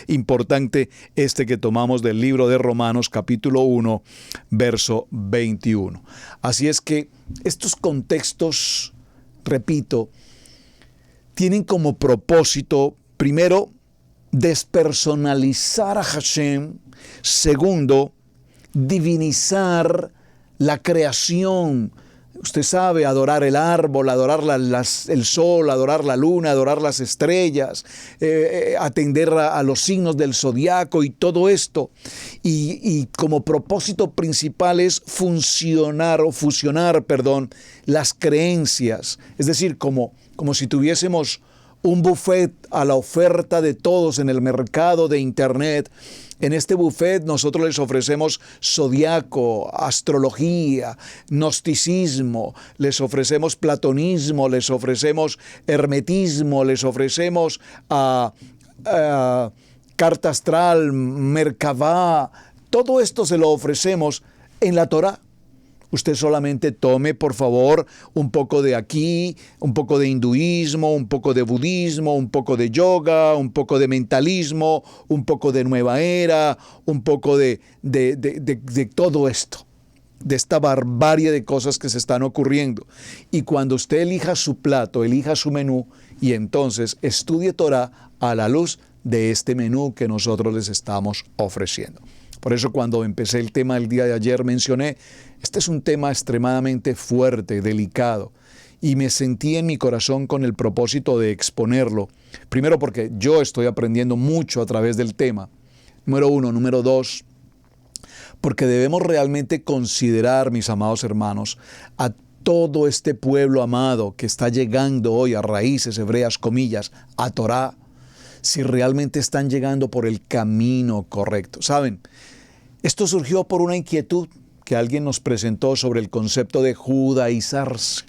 importante este que tomamos del libro de Romanos, capítulo 1, verso 21. Así es que estos contextos, repito, tienen como propósito, primero, despersonalizar a Hashem. Segundo, divinizar la creación. Usted sabe, adorar el árbol, adorar el sol, adorar la luna, adorar las estrellas, atender a los signos del zodiaco y todo esto. Y como propósito principal es fusionar las creencias. Es decir, como si tuviésemos un buffet a la oferta de todos en el mercado de Internet. En este buffet nosotros les ofrecemos zodiaco, astrología, gnosticismo, les ofrecemos platonismo, les ofrecemos hermetismo, les ofrecemos carta astral, Merkabah. Todo esto se lo ofrecemos en la Torá. Usted solamente tome, por favor, un poco de aquí, un poco de hinduismo, un poco de budismo, un poco de yoga, un poco de mentalismo, un poco de nueva era, un poco de todo esto, de esta barbarie de cosas que se están ocurriendo. Y cuando usted elija su plato, elija su menú, y entonces estudie Torah a la luz de este menú que nosotros les estamos ofreciendo. Por eso cuando empecé el tema el día de ayer mencioné, este es un tema extremadamente fuerte, delicado, y me sentí en mi corazón con el propósito de exponerlo. Primero porque yo estoy aprendiendo mucho a través del tema, número uno. Número dos, porque debemos realmente considerar, mis amados hermanos, a todo este pueblo amado que está llegando hoy a raíces hebreas, comillas, a Torá, si realmente están llegando por el camino correcto. ¿Saben? Esto surgió por una inquietud que alguien nos presentó sobre el concepto de judaizarse.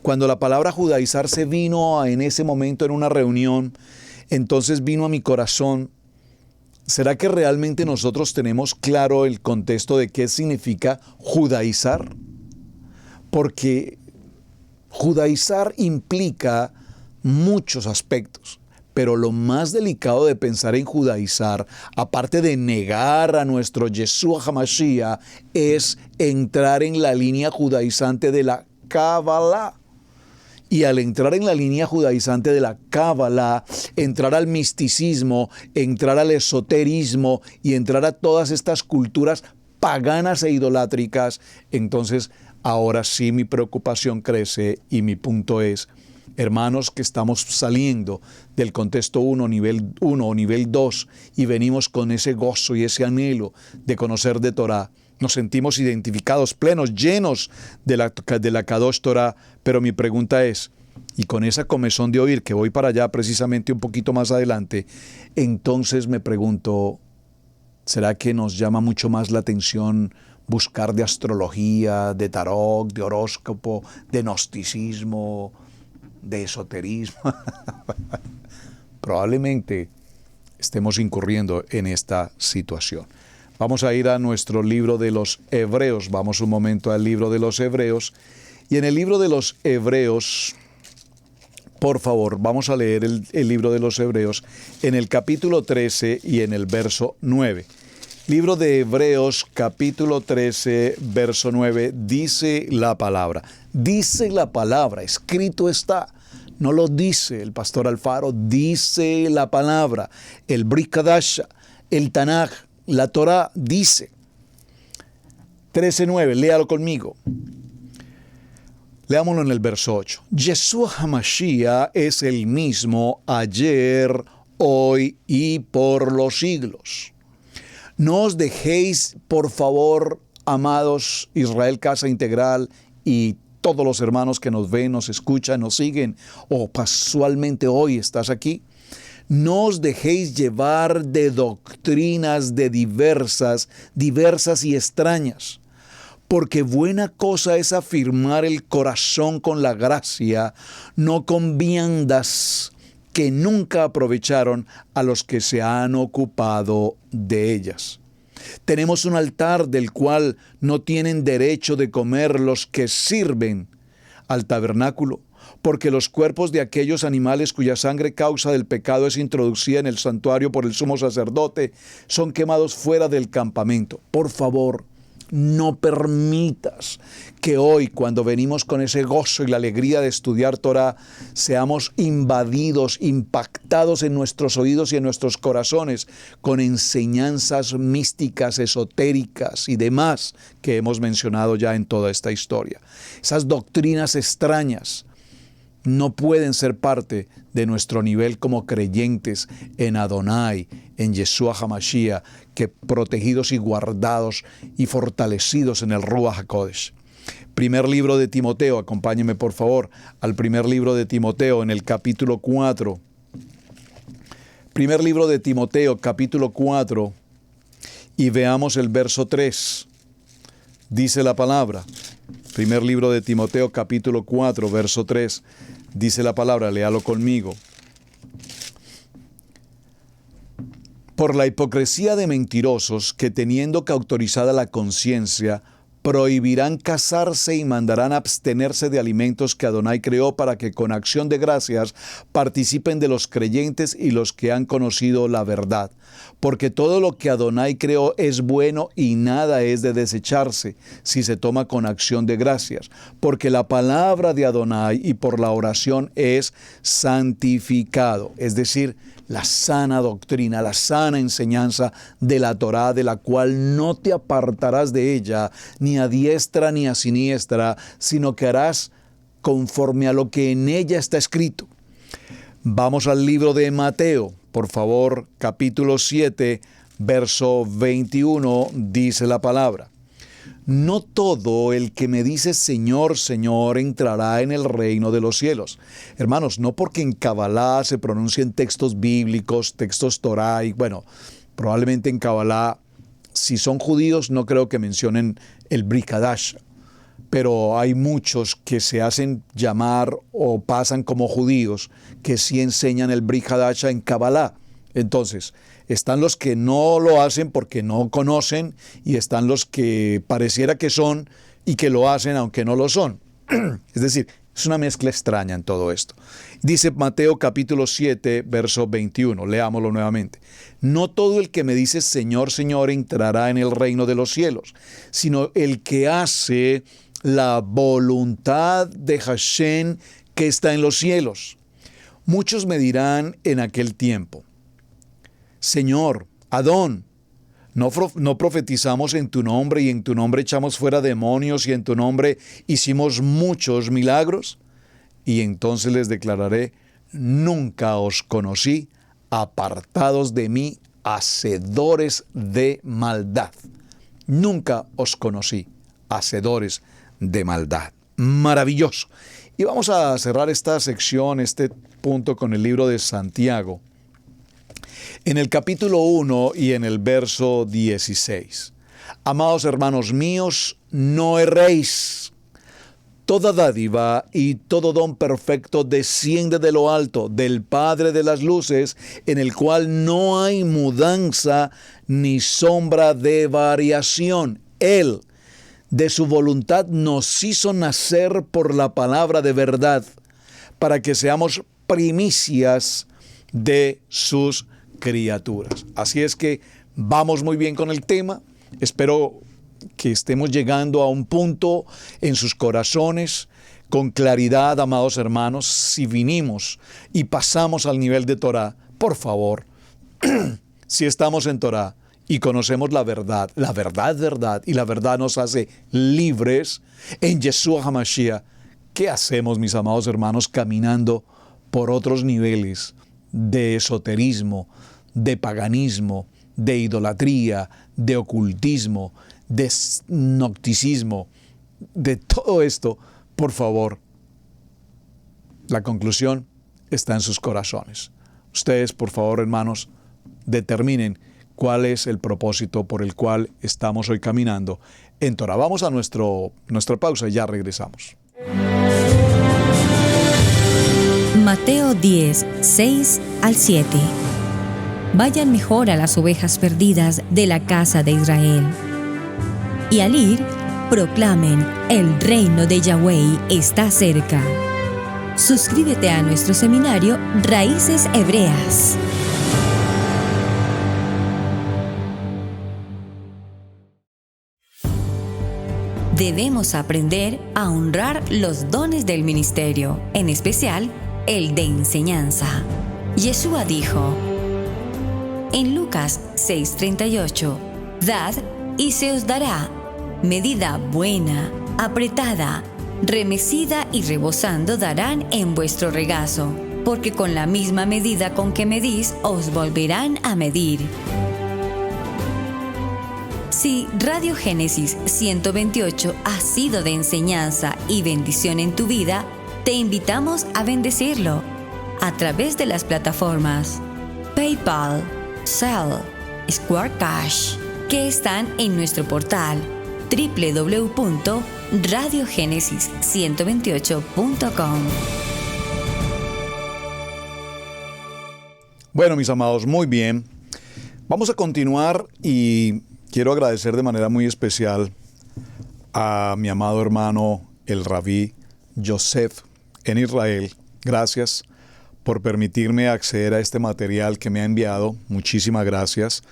Cuando la palabra judaizarse vino en ese momento en una reunión, entonces vino a mi corazón, ¿será que realmente nosotros tenemos claro el contexto de qué significa judaizar? Porque judaizar implica muchos aspectos. Pero lo más delicado de pensar en judaizar, aparte de negar a nuestro Yeshua HaMashiach, es entrar en la línea judaizante de la Kabbalah. Y al entrar en la línea judaizante de la Kabbalah, entrar al misticismo, entrar al esoterismo y entrar a todas estas culturas paganas e idolátricas, entonces ahora sí mi preocupación crece y mi punto es, hermanos, que estamos saliendo del contexto 1, nivel 1 o nivel 2 y venimos con ese gozo y ese anhelo de conocer de Torah. Nos sentimos identificados, plenos, llenos de la Kadosh Torah, pero mi pregunta es, y con esa comezón de oír que voy para allá precisamente un poquito más adelante, entonces me pregunto, ¿será que nos llama mucho más la atención buscar de astrología, de tarot, de horóscopo, de gnosticismo, de esoterismo? Probablemente estemos incurriendo en esta situación. Vamos a ir a nuestro libro de los Hebreos. Vamos un momento al libro de los Hebreos. Y en el libro de los Hebreos, por favor, vamos a leer el libro de los Hebreos en el capítulo 13 y en el verso 9. Libro de Hebreos, capítulo 13, verso 9, dice la palabra. Dice la palabra, escrito está. No lo dice el pastor Alfaro, dice la palabra. El Brit Hadasha, el Tanaj, la Torah dice. 13:9, léalo conmigo. Leámoslo en el verso 8. Yeshua HaMashiach es el mismo ayer, hoy y por los siglos. No os dejéis, por favor, amados Israel Casa Integral y todos los hermanos que nos ven, nos escuchan, nos siguen, o casualmente hoy estás aquí. No os dejéis llevar de doctrinas de diversas y extrañas, porque buena cosa es afirmar el corazón con la gracia, no con viandas que nunca aprovecharon a los que se han ocupado de ellas. Tenemos un altar del cual no tienen derecho de comer los que sirven al tabernáculo, porque los cuerpos de aquellos animales cuya sangre causa del pecado es introducida en el santuario por el sumo sacerdote, son quemados fuera del campamento. Por favor, no permitas que hoy, cuando venimos con ese gozo y la alegría de estudiar Torah, seamos invadidos, impactados en nuestros oídos y en nuestros corazones con enseñanzas místicas, esotéricas y demás que hemos mencionado ya en toda esta historia. Esas doctrinas extrañas no pueden ser parte de nuestro nivel como creyentes en Adonai, en Yeshua HaMashiach, que protegidos y guardados y fortalecidos en el Ruach HaKodesh. Primer libro de Timoteo, acompáñeme por favor al primer libro de Timoteo en el capítulo 4. Primer libro de Timoteo, capítulo 4, y veamos el verso 3. Dice la palabra. Primer libro de Timoteo, capítulo 4, verso 3. Dice la palabra, léalo conmigo. Por la hipocresía de mentirosos que teniendo cauterizada la conciencia, prohibirán casarse y mandarán abstenerse de alimentos que Adonai creó para que con acción de gracias participen de los creyentes y los que han conocido la verdad. Porque todo lo que Adonai creó es bueno y nada es de desecharse si se toma con acción de gracias. Porque la palabra de Adonai y por la oración es santificado, es decir, la sana doctrina, la sana enseñanza de la Torá, de la cual no te apartarás de ella, ni a diestra ni a siniestra, sino que harás conforme a lo que en ella está escrito. Vamos al libro de Mateo, por favor, capítulo 7, verso 21, dice la palabra. No todo el que me dice Señor, Señor, entrará en el reino de los cielos. Hermanos, no porque en Kabbalah se pronuncien textos bíblicos, textos Torah, y bueno, probablemente en Kabbalah, si son judíos, no creo que mencionen el Brit Hadash, pero hay muchos que se hacen llamar o pasan como judíos que sí enseñan el Brit Hadash en Kabbalah. Entonces, están los que no lo hacen porque no conocen y están los que pareciera que son y que lo hacen aunque no lo son. Es decir, es una mezcla extraña en todo esto. Dice Mateo capítulo 7, verso 21. Leámoslo nuevamente. No todo el que me dice Señor, Señor entrará en el reino de los cielos, sino el que hace la voluntad de Hashem que está en los cielos. Muchos me dirán en aquel tiempo, Señor, Adón, ¿no profetizamos en tu nombre y en tu nombre echamos fuera demonios y en tu nombre hicimos muchos milagros? Y entonces les declararé, nunca os conocí, apartados de mí, hacedores de maldad. Nunca os conocí, hacedores de maldad. Maravilloso. Y vamos a cerrar esta sección, este punto con el libro de Santiago. En el capítulo 1 y en el verso 16. Amados hermanos míos, no erréis. Toda dádiva y todo don perfecto desciende de lo alto, del Padre de las luces, en el cual no hay mudanza ni sombra de variación. Él, de su voluntad, nos hizo nacer por la palabra de verdad, para que seamos primicias de sus criaturas. Así es que vamos muy bien con el tema. Espero que estemos llegando a un punto en sus corazones con claridad, amados hermanos. Si vinimos y pasamos al nivel de Torah, por favor, si estamos en Torah y conocemos la verdad, y la verdad nos hace libres en Yeshua HaMashiach, ¿qué hacemos, mis amados hermanos, caminando por otros niveles de esoterismo, de paganismo, de idolatría, de ocultismo, de gnosticismo, de todo esto, por favor, la conclusión está en sus corazones. Ustedes, por favor, hermanos, determinen cuál es el propósito por el cual estamos hoy caminando en Torah. Vamos a nuestra pausa y ya regresamos. Mateo 10, 6 al 7. Vayan mejor a las ovejas perdidas de la casa de Israel. Y al ir, proclamen, el reino de Yahweh está cerca. Suscríbete a nuestro seminario Raíces Hebreas. Debemos aprender a honrar los dones del ministerio, en especial el de enseñanza. Yeshua dijo en Lucas 6:38, «Dad y se os dará, medida buena, apretada, remecida y rebosando darán en vuestro regazo, porque con la misma medida con que medís os volverán a medir». Si Radio Génesis 128 ha sido de enseñanza y bendición en tu vida, te invitamos a bendecirlo a través de las plataformas PayPal, Zelle, Square Cash, que están en nuestro portal www.radiogenesis128.com. Bueno, mis amados, muy bien. Vamos a continuar y quiero agradecer de manera muy especial a mi amado hermano, el Rabí Yosef en Israel. Gracias por permitirme acceder a este material que me ha enviado. Muchísimas gracias.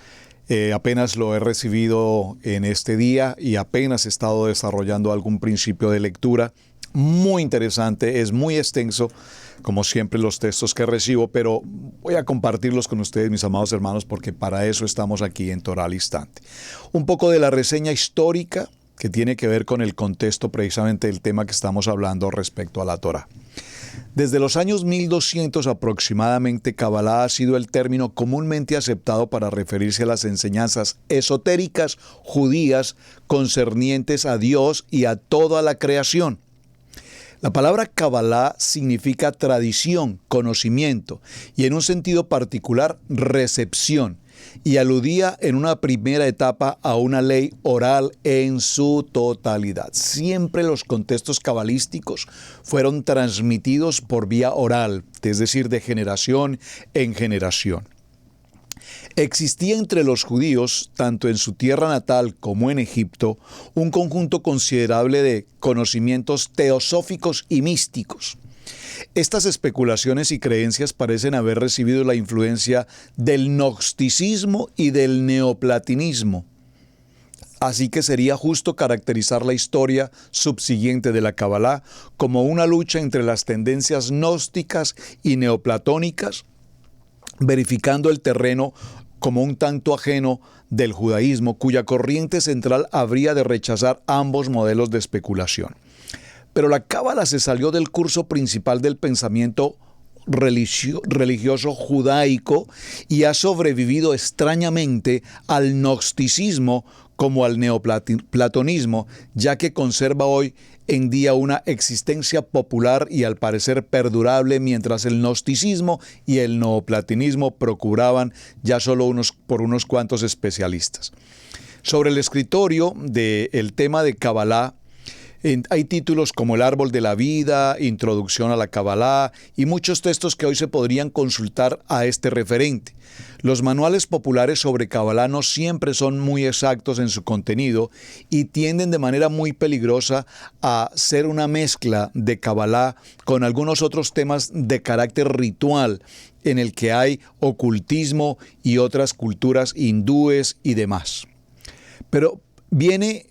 Apenas lo he recibido en este día y apenas he estado desarrollando algún principio de lectura. Muy interesante, es muy extenso, como siempre los textos que recibo, pero voy a compartirlos con ustedes, mis amados hermanos, porque para eso estamos aquí en Torah al Instante. Un poco de la reseña histórica que tiene que ver con el contexto precisamente del tema que estamos hablando respecto a la Torah. Desde los años 1200 aproximadamente, Kabbalah ha sido el término comúnmente aceptado para referirse a las enseñanzas esotéricas judías concernientes a Dios y a toda la creación. La palabra Kabbalah significa tradición, conocimiento y en un sentido particular recepción, y aludía en una primera etapa a una ley oral en su totalidad. Siempre los contextos cabalísticos fueron transmitidos por vía oral, es decir, de generación en generación. Existía entre los judíos, tanto en su tierra natal como en Egipto, un conjunto considerable de conocimientos teosóficos y místicos. Estas especulaciones y creencias parecen haber recibido la influencia del gnosticismo y del neoplatonismo. Así que sería justo caracterizar la historia subsiguiente de la Kabbalah como una lucha entre las tendencias gnósticas y neoplatónicas, verificando el terreno como un tanto ajeno del judaísmo, cuya corriente central habría de rechazar ambos modelos de especulación. Pero la Cábala se salió del curso principal del pensamiento religioso judaico y ha sobrevivido extrañamente al gnosticismo como al neoplatonismo, ya que conserva hoy en día una existencia popular y al parecer perdurable, mientras el gnosticismo y el neoplatonismo procuraban ya solo por unos cuantos especialistas. Sobre el escritorio del tema de Kabbalah, hay títulos como El árbol de la vida, Introducción a la Kabbalah y muchos textos que hoy se podrían consultar a este referente. Los manuales populares sobre Kabbalah no siempre son muy exactos en su contenido y tienden de manera muy peligrosa a ser una mezcla de Kabbalah con algunos otros temas de carácter ritual en el que hay ocultismo y otras culturas hindúes y demás. Pero viene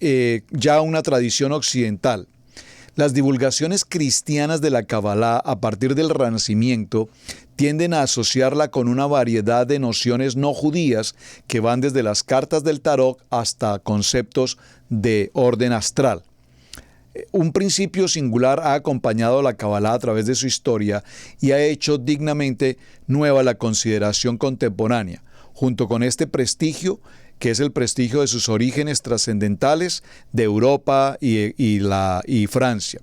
ya una tradición occidental. Las divulgaciones cristianas de la Kabbalah a partir del Renacimiento tienden a asociarla con una variedad de nociones no judías que van desde las cartas del Tarot hasta conceptos de orden astral. Un principio singular ha acompañado a la Kabbalah a través de su historia y ha hecho dignamente nueva la consideración contemporánea. Junto con este prestigio, que es el prestigio de sus orígenes trascendentales de Europa y Francia.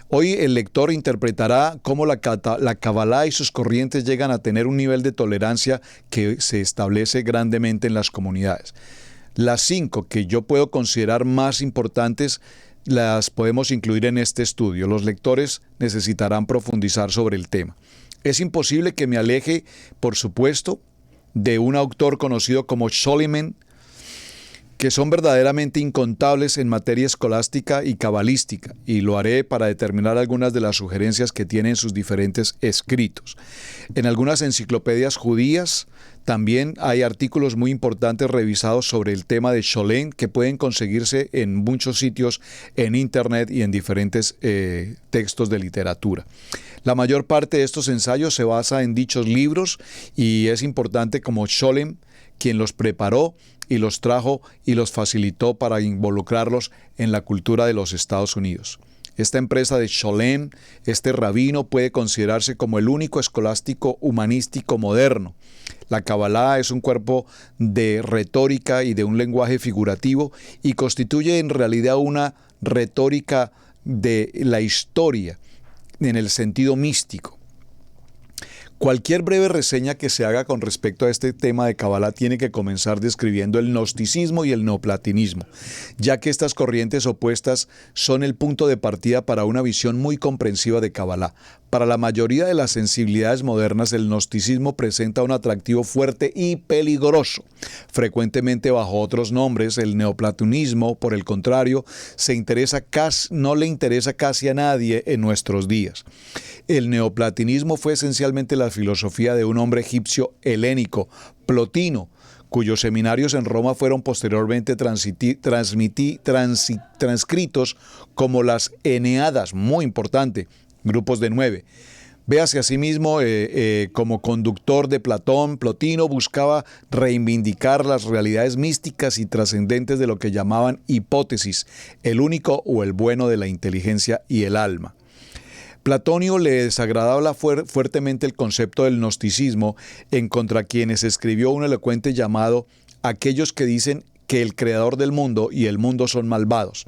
Hoy el lector interpretará cómo la Kabbalah y sus corrientes llegan a tener un nivel de tolerancia que se establece grandemente en las comunidades. Las 5 que yo puedo considerar más importantes las podemos incluir en este estudio. Los lectores necesitarán profundizar sobre el tema. Es imposible que me aleje, por supuesto, de un autor conocido como Scholem, que son verdaderamente incontables en materia escolástica y cabalística, y lo haré para determinar algunas de las sugerencias que tiene en sus diferentes escritos. En algunas enciclopedias judías también hay artículos muy importantes revisados sobre el tema de Scholem que pueden conseguirse en muchos sitios en internet y en diferentes textos de literatura. La mayor parte de estos ensayos se basa en dichos libros y es importante como Scholem, quien los preparó y los trajo y los facilitó para involucrarlos en la cultura de los Estados Unidos. Esta empresa de Scholem, este rabino, puede considerarse como el único escolástico humanístico moderno. La Kabbalah es un cuerpo de retórica y de un lenguaje figurativo y constituye en realidad una retórica de la historia en el sentido místico. Cualquier breve reseña que se haga con respecto a este tema de Kabbalah tiene que comenzar describiendo el gnosticismo y el neoplatonismo, ya que estas corrientes opuestas son el punto de partida para una visión muy comprensiva de Kabbalah. Para la mayoría de las sensibilidades modernas, el gnosticismo presenta un atractivo fuerte y peligroso. Frecuentemente bajo otros nombres, el neoplatonismo, por el contrario, no le interesa casi a nadie en nuestros días. El neoplatonismo fue esencialmente la filosofía de un hombre egipcio helénico, Plotino, cuyos seminarios en Roma fueron posteriormente transcritos como las Eneadas, muy importante, grupos de 9. Véase asimismo como conductor de Platón. Plotino buscaba reivindicar las realidades místicas y trascendentes de lo que llamaban hipótesis, el único o el bueno de la inteligencia y el alma. Platonio le desagradaba fuertemente el concepto del gnosticismo, en contra quienes escribió un elocuente llamado Aquellos que dicen que el creador del mundo y el mundo son malvados.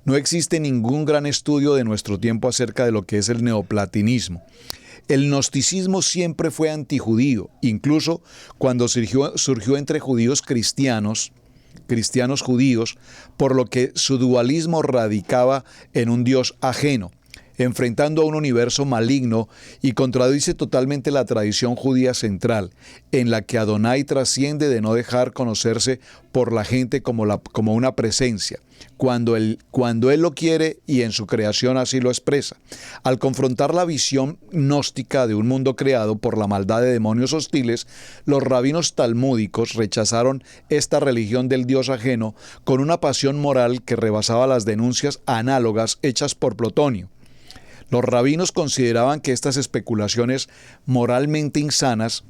No existe ningún gran estudio de nuestro tiempo acerca de lo que es el neoplatonismo. El gnosticismo siempre fue antijudío, incluso cuando surgió entre judíos cristianos judíos, por lo que su dualismo radicaba en un Dios ajeno, enfrentando a un universo maligno, y contradice totalmente la tradición judía central, en la que Adonai trasciende de no dejar conocerse por la gente como una presencia, cuando él lo quiere y en su creación así lo expresa. Al confrontar la visión gnóstica de un mundo creado por la maldad de demonios hostiles, los rabinos talmúdicos rechazaron esta religión del Dios ajeno con una pasión moral que rebasaba las denuncias análogas hechas por Plotinio. Los rabinos consideraban que estas especulaciones moralmente insanas,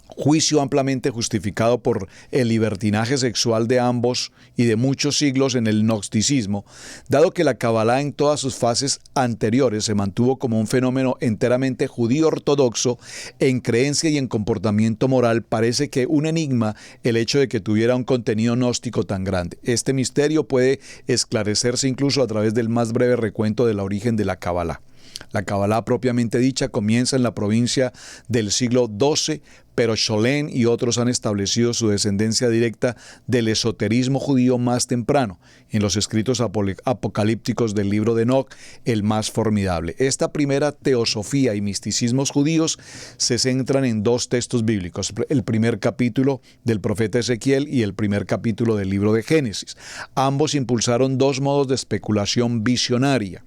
juicio ampliamente justificado por el libertinaje sexual de ambos y de muchos siglos en el gnosticismo, dado que la Kabbalah en todas sus fases anteriores se mantuvo como un fenómeno enteramente judío ortodoxo en creencia y en comportamiento moral, parece que un enigma el hecho de que tuviera un contenido gnóstico tan grande. Este misterio puede esclarecerse incluso a través del más breve recuento del origen de la Kabbalah. La Kabbalah propiamente dicha comienza en la provincia del siglo XII, pero Scholem y otros han establecido su descendencia directa del esoterismo judío más temprano, en los escritos apocalípticos del libro de Enoch, el más formidable. Esta primera teosofía y misticismos judíos se centran en 2 textos bíblicos, el primer capítulo del profeta Ezequiel y el primer capítulo del libro de Génesis. Ambos impulsaron 2 modos de especulación visionaria: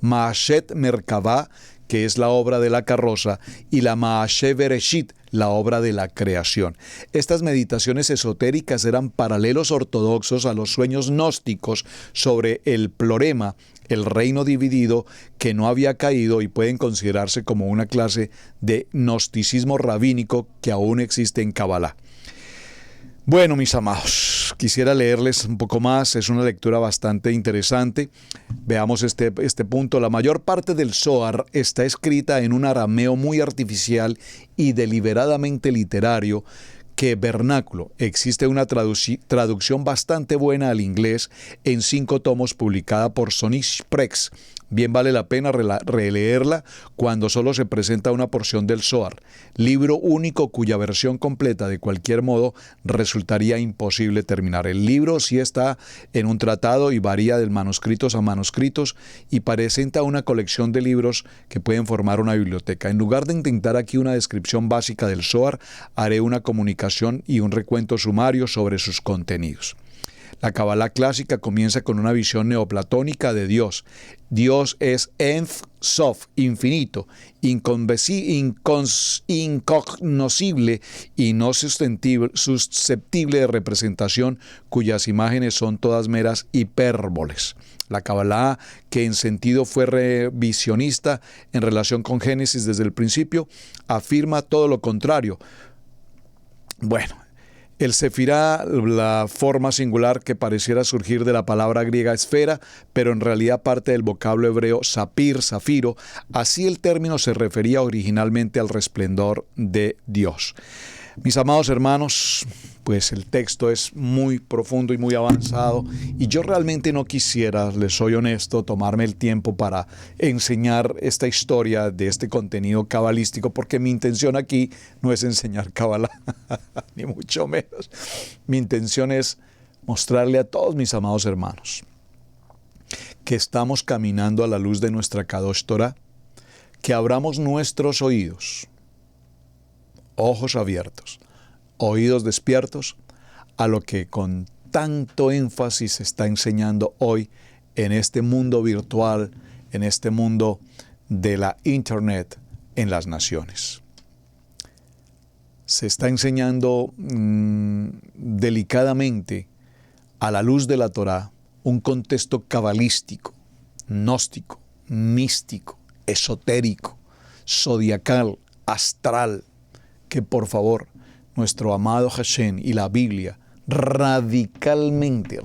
Maashet Merkabah, que es la obra de la carroza, y la Maashe Bereshit, la obra de la creación. Estas meditaciones esotéricas eran paralelos ortodoxos a los sueños gnósticos sobre el plorema, el reino dividido que no había caído, y pueden considerarse como una clase de gnosticismo rabínico que aún existe en Kabbalah. Bueno, mis amados, quisiera leerles un poco más, es una lectura bastante interesante. Veamos este punto. La mayor parte del Zohar está escrita en un arameo muy artificial y deliberadamente literario que vernáculo. Existe una traducción bastante buena al inglés en 5 tomos publicada por Sonic Press Bien vale la pena releerla cuando solo se presenta una porción del Zohar, libro único cuya versión completa de cualquier modo resultaría imposible terminar. El libro sí está en un tratado y varía de manuscritos a manuscritos y presenta una colección de libros que pueden formar una biblioteca. En lugar de intentar aquí una descripción básica del Zohar, haré una comunicación y un recuento sumario sobre sus contenidos. La Kabbalah clásica comienza con una visión neoplatónica de Dios. Dios es Enf Sof, infinito, incognoscible y no susceptible de representación, cuyas imágenes son todas meras hipérboles. La Kabbalah, que en sentido fue revisionista en relación con Génesis desde el principio, afirma todo lo contrario. Bueno, el sefirá, la forma singular que pareciera surgir de la palabra griega esfera, pero en realidad parte del vocablo hebreo sapir, zafiro, así el término se refería originalmente al resplendor de Dios. Mis amados hermanos, pues el texto es muy profundo y muy avanzado y yo realmente no quisiera, les soy honesto, tomarme el tiempo para enseñar esta historia de este contenido cabalístico, porque mi intención aquí no es enseñar Kabbalah, ni mucho menos. Mi intención es mostrarle a todos mis amados hermanos que estamos caminando a la luz de nuestra Kadosh Torah, que abramos nuestros oídos, ojos abiertos, oídos despiertos a lo que con tanto énfasis se está enseñando hoy en este mundo virtual, en este mundo de la Internet en las naciones. Se está enseñando delicadamente a la luz de la Torá un contexto cabalístico, gnóstico, místico, esotérico, zodiacal, astral, que por favor nuestro amado Hashem y la Biblia radicalmente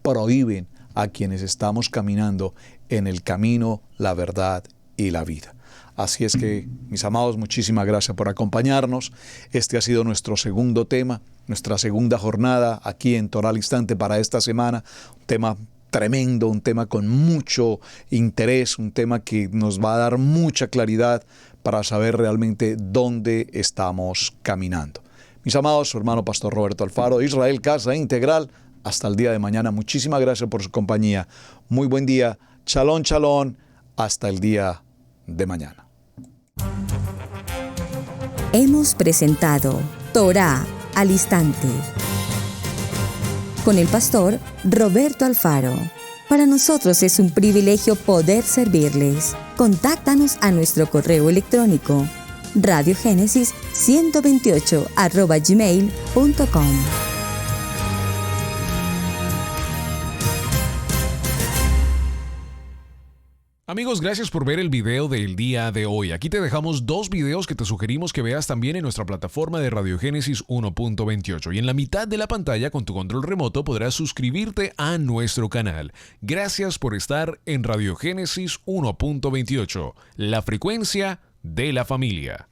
prohíben a quienes estamos caminando en el camino, la verdad y la vida. Así es que, mis amados, muchísimas gracias por acompañarnos. Este ha sido nuestro segundo tema, nuestra segunda jornada aquí en Torah al Instante para esta semana. Un tema tremendo, un tema con mucho interés, un tema que nos va a dar mucha claridad para saber realmente dónde estamos caminando. Mis amados, su hermano Pastor Roberto Alfaro, de Israel Casa Integral. Hasta el día de mañana. Muchísimas gracias por su compañía. Muy buen día. Shalom, shalom. Hasta el día de mañana. Hemos presentado Torah al Instante con el pastor Roberto Alfaro. Para nosotros es un privilegio poder servirles. Contáctanos a nuestro correo electrónico radiogenesis128@gmail.com. Amigos, gracias por ver el video del día de hoy. Aquí te dejamos 2 videos que te sugerimos que veas también en nuestra plataforma de Radiogénesis 1.28. Y en la mitad de la pantalla con tu control remoto podrás suscribirte a nuestro canal. Gracias por estar en Radiogénesis 1.28, la frecuencia de la familia.